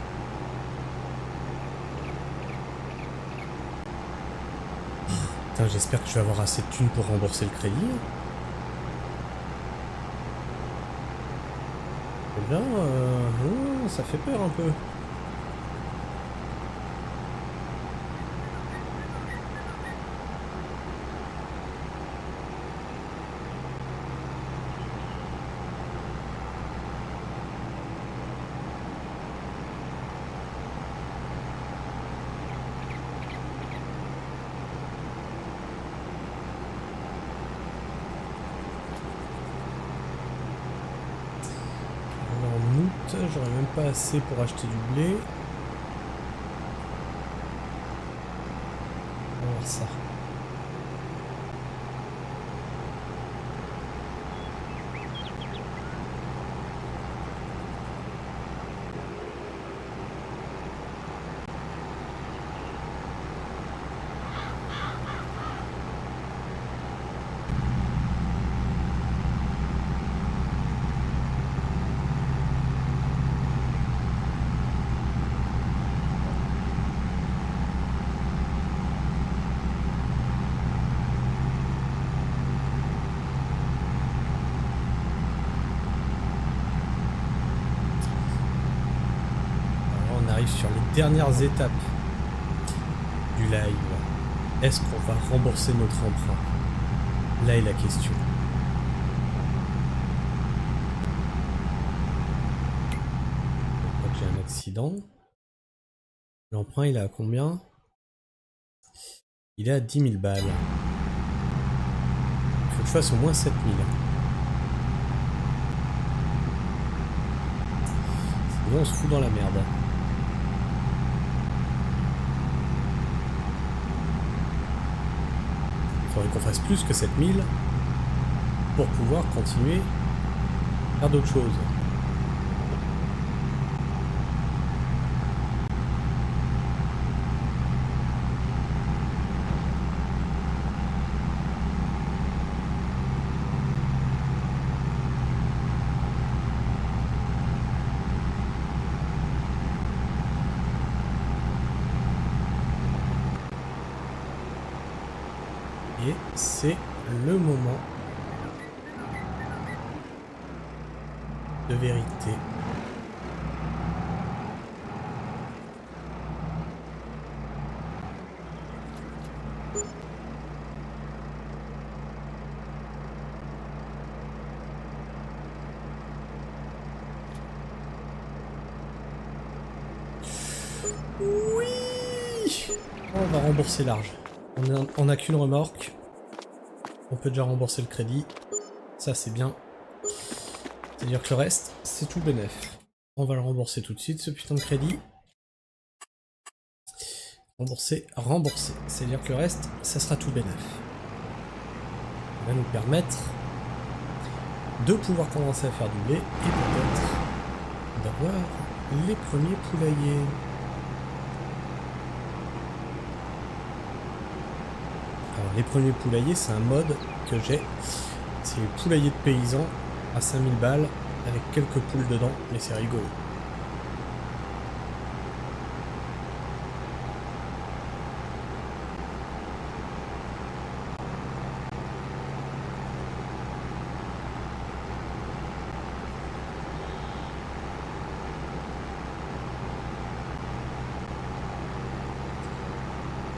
[SPEAKER 1] Putain, j'espère que je vais avoir assez de thunes pour rembourser le crédit. Et là, ça fait peur un peu. J'aurais même pas assez pour acheter du blé. On va voir ça. Sur les dernières étapes du live, est-ce qu'on va rembourser notre emprunt? Là est la question. Je crois que j'ai un accident. L'emprunt il est à combien? Il est à 10 000 balles. Il faut que je fasse au moins 7 000. Sinon on se fout dans la merde. Il faudrait qu'on fasse plus que 7000 pour pouvoir continuer à faire d'autres choses. Et c'est le moment de vérité. Oui, on va rembourser large. On n'a qu'une remorque. On peut déjà rembourser le crédit. Ça, c'est bien. C'est-à-dire que le reste, c'est tout bénef. On va le rembourser tout de suite, ce putain de crédit. Rembourser, rembourser. C'est-à-dire que le reste, ça sera tout bénef. Ça va nous permettre de pouvoir commencer à faire du blé et peut-être d'avoir les premiers poulaillers. Alors les premiers poulaillers, c'est un mode que j'ai. C'est les poulaillers de paysans à 5000 balles avec quelques poules dedans, mais c'est rigolo.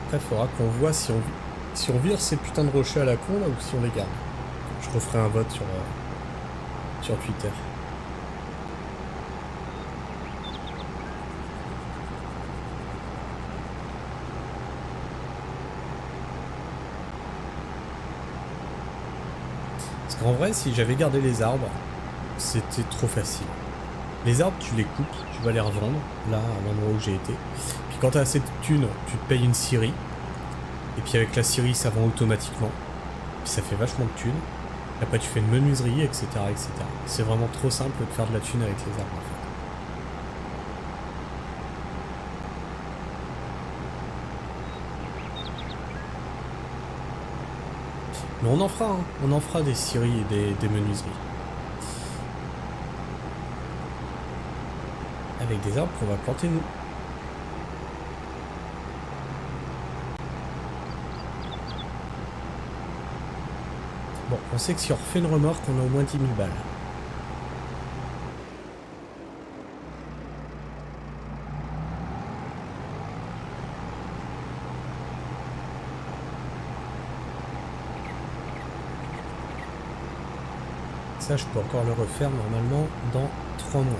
[SPEAKER 1] Après, il faudra qu'on voit si on vire ces putains de rochers à la con là ou si on les garde. Je referai un vote sur Twitter. Parce qu'en vrai, si j'avais gardé les arbres, c'était trop facile. Les arbres, tu les coupes, tu vas les revendre, là, à l'endroit où j'ai été. Puis quand t'as assez de thunes, tu te payes une scierie. Et puis avec la scierie, ça vend automatiquement. Puis ça fait vachement de thunes. Après, tu fais une menuiserie, etc. etc. C'est vraiment trop simple de faire de la thune avec les arbres, en fait. Mais on en fera, hein. On en fera des scieries et des menuiseries. avec des arbres qu'on va planter nous. Bon, on sait que si on refait une remorque, on a au moins 10 000 balles. Ça, je peux encore le refaire normalement dans 3 mois.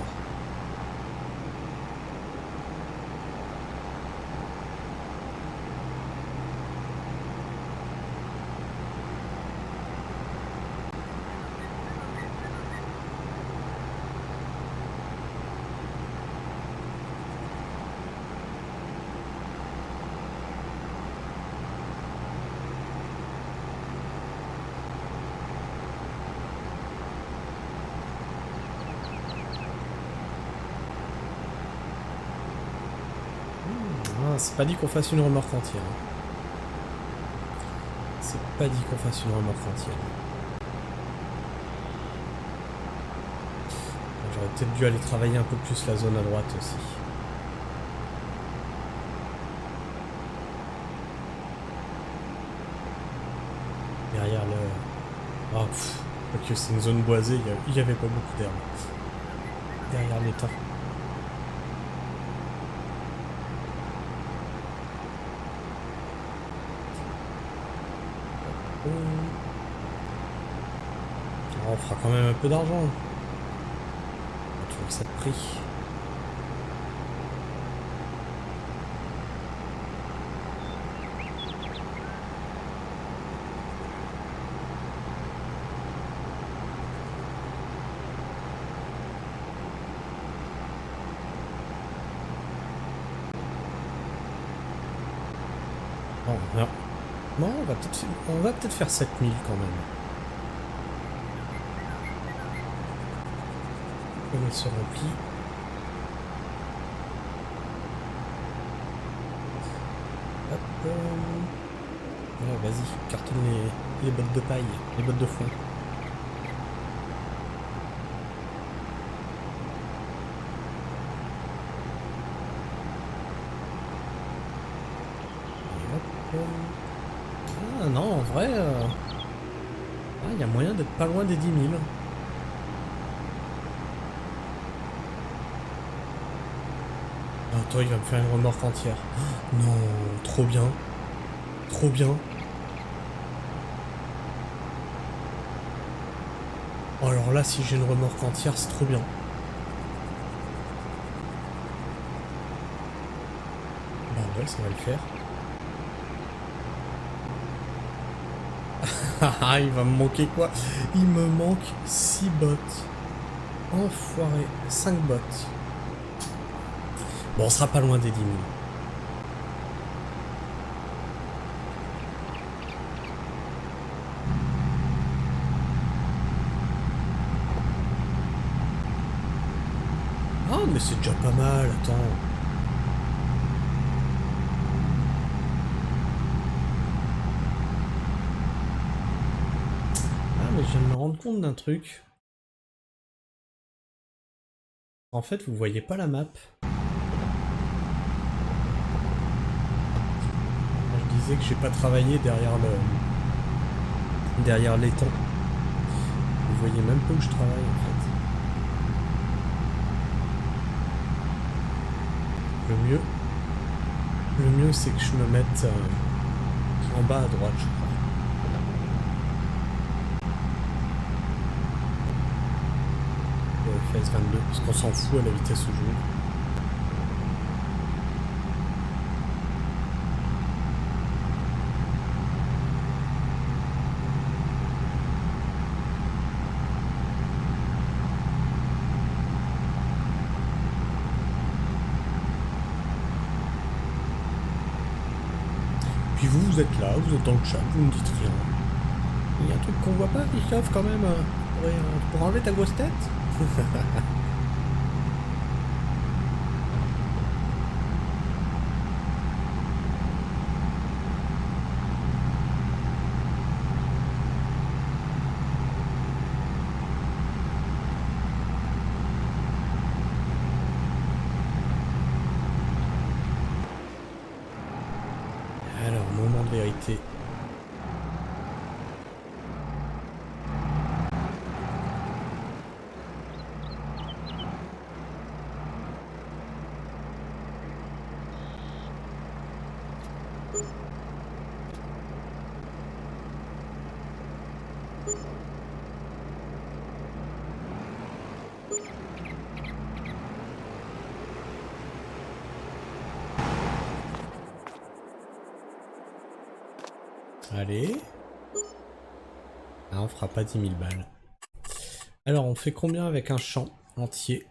[SPEAKER 1] C'est pas dit qu'on fasse une remorque entière. C'est pas dit qu'on fasse une remorque entière. J'aurais peut-être dû aller travailler un peu plus la zone à droite aussi. Derrière le... Oh, ok, c'est une zone boisée, il y avait pas beaucoup d'herbe. Derrière l'étang. On fera quand même un peu d'argent. On va toujours ça de prix. Bon, non. Non, on va peut-être faire 7000 quand même. Comme elle se remplit. Hop. Ouais, vas-y, cartonne les bottes de paille, les bottes de foin. Et hop. Ah non, en vrai, il y a moyen d'être pas loin des 10 000. Attends, il va me faire une remorque entière. Non, trop bien. Trop bien. Oh, alors là, si j'ai une remorque entière, c'est trop bien. Bah ouais, ça va le faire. Ah, il va me manquer quoi? Il me manque 6 bottes. Enfoiré. 5 bottes. Bon, on sera pas loin des 10 000. Ah, mais c'est déjà pas mal, attends. Ah, mais je viens de me rendre compte d'un truc. En fait, vous voyez pas la map. Je disais que j'ai pas travaillé derrière l'étang. Vous voyez même pas où je travaille en fait. Le mieux c'est que je me mette en bas à droite, je crois. Le FS22, parce qu'on s'en fout à la vitesse où je vais. Puis vous êtes là, vous êtes dans le chat, vous me dites rien. Il y a un truc qu'on voit pas, Christophe, quand même, pour enlever ta grosse tête. vérité. Allez. Ah, on fera pas 10 000 balles. Alors, on fait combien avec un champ entier?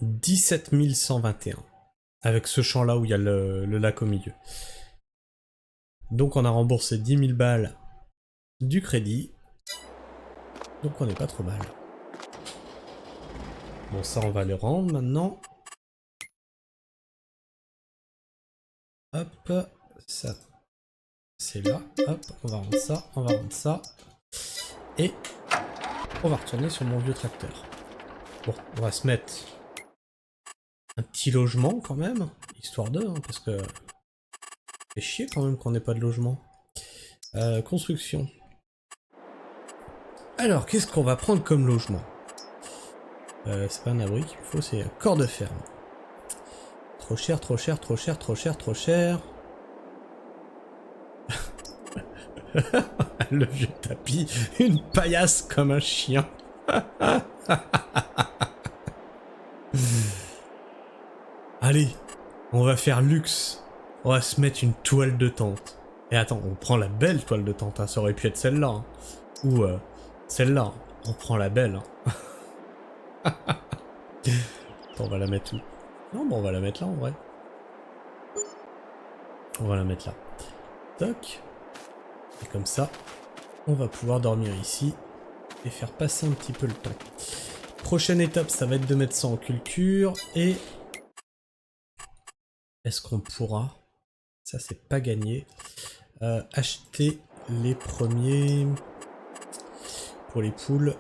[SPEAKER 1] 17 121. Avec ce champ-là où il y a le lac au milieu. Donc, on a remboursé 10 000 balles du crédit. Donc, on n'est pas trop mal. Bon, ça, on va les rendre maintenant. Hop, ça. C'est là, hop, on va rendre ça, on va rendre ça. Et on va retourner sur mon vieux tracteur. Bon, on va se mettre un petit logement quand même, histoire de, hein, parce que c'est chier quand même qu'on n'ait pas de logement. Construction. Alors, qu'est-ce qu'on va prendre comme logement? C'est pas un abri qu'il me faut, c'est un corps de ferme. Trop cher, trop cher, trop cher, trop cher, trop cher. Le vieux tapis, une paillasse comme un chien. Allez, on va faire luxe. On va se mettre une toile de tente. Et attends, on prend la belle toile de tente, hein. Ça aurait pu être celle-là. Hein. Ou celle-là. On prend la belle. Hein. Attends, on va la mettre où? Non, bon, on va la mettre là en vrai. On va la mettre là. Toc. Et comme ça, on va pouvoir dormir ici et faire passer un petit peu le temps. Prochaine étape, ça va être de mettre ça en culture et... Est-ce qu'on pourra, ça c'est pas gagné, acheter les premiers pour les poules?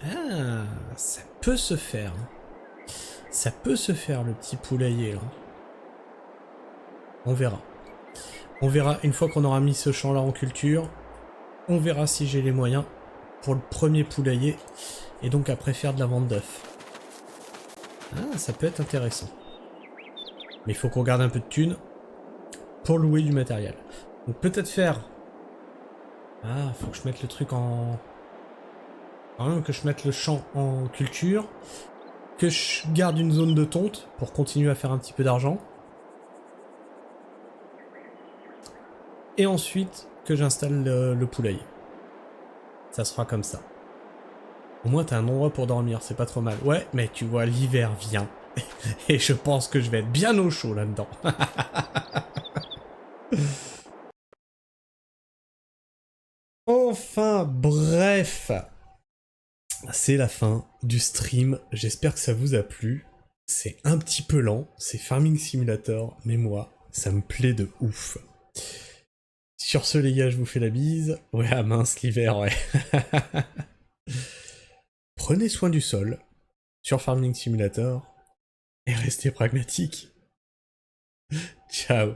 [SPEAKER 1] Ah, ça peut se faire. Ça peut se faire le petit poulailler là. On verra. On verra une fois qu'on aura mis ce champ là en culture. On verra si j'ai les moyens pour le premier poulailler. Et donc après faire de la vente d'œufs. Ah, ça peut être intéressant. Mais il faut qu'on garde un peu de thunes pour louer du matériel. Donc peut-être faire... Ah, faut que je mette le truc en... Quand même que je mette le champ en culture. Que je garde une zone de tonte pour continuer à faire un petit peu d'argent. Et ensuite que j'installe le poulailler. Ça sera comme ça. Au moins t'as un endroit pour dormir, c'est pas trop mal. Ouais, mais tu vois, l'hiver vient. Et je pense que je vais être bien au chaud là-dedans. Enfin, bref. C'est la fin du stream. J'espère que ça vous a plu. C'est un petit peu lent, c'est Farming Simulator, mais moi, ça me plaît de ouf. Sur ce les gars, je vous fais la bise. Ouais, ah mince, l'hiver, ouais. Prenez soin du sol sur Farming Simulator et restez pragmatique. Ciao.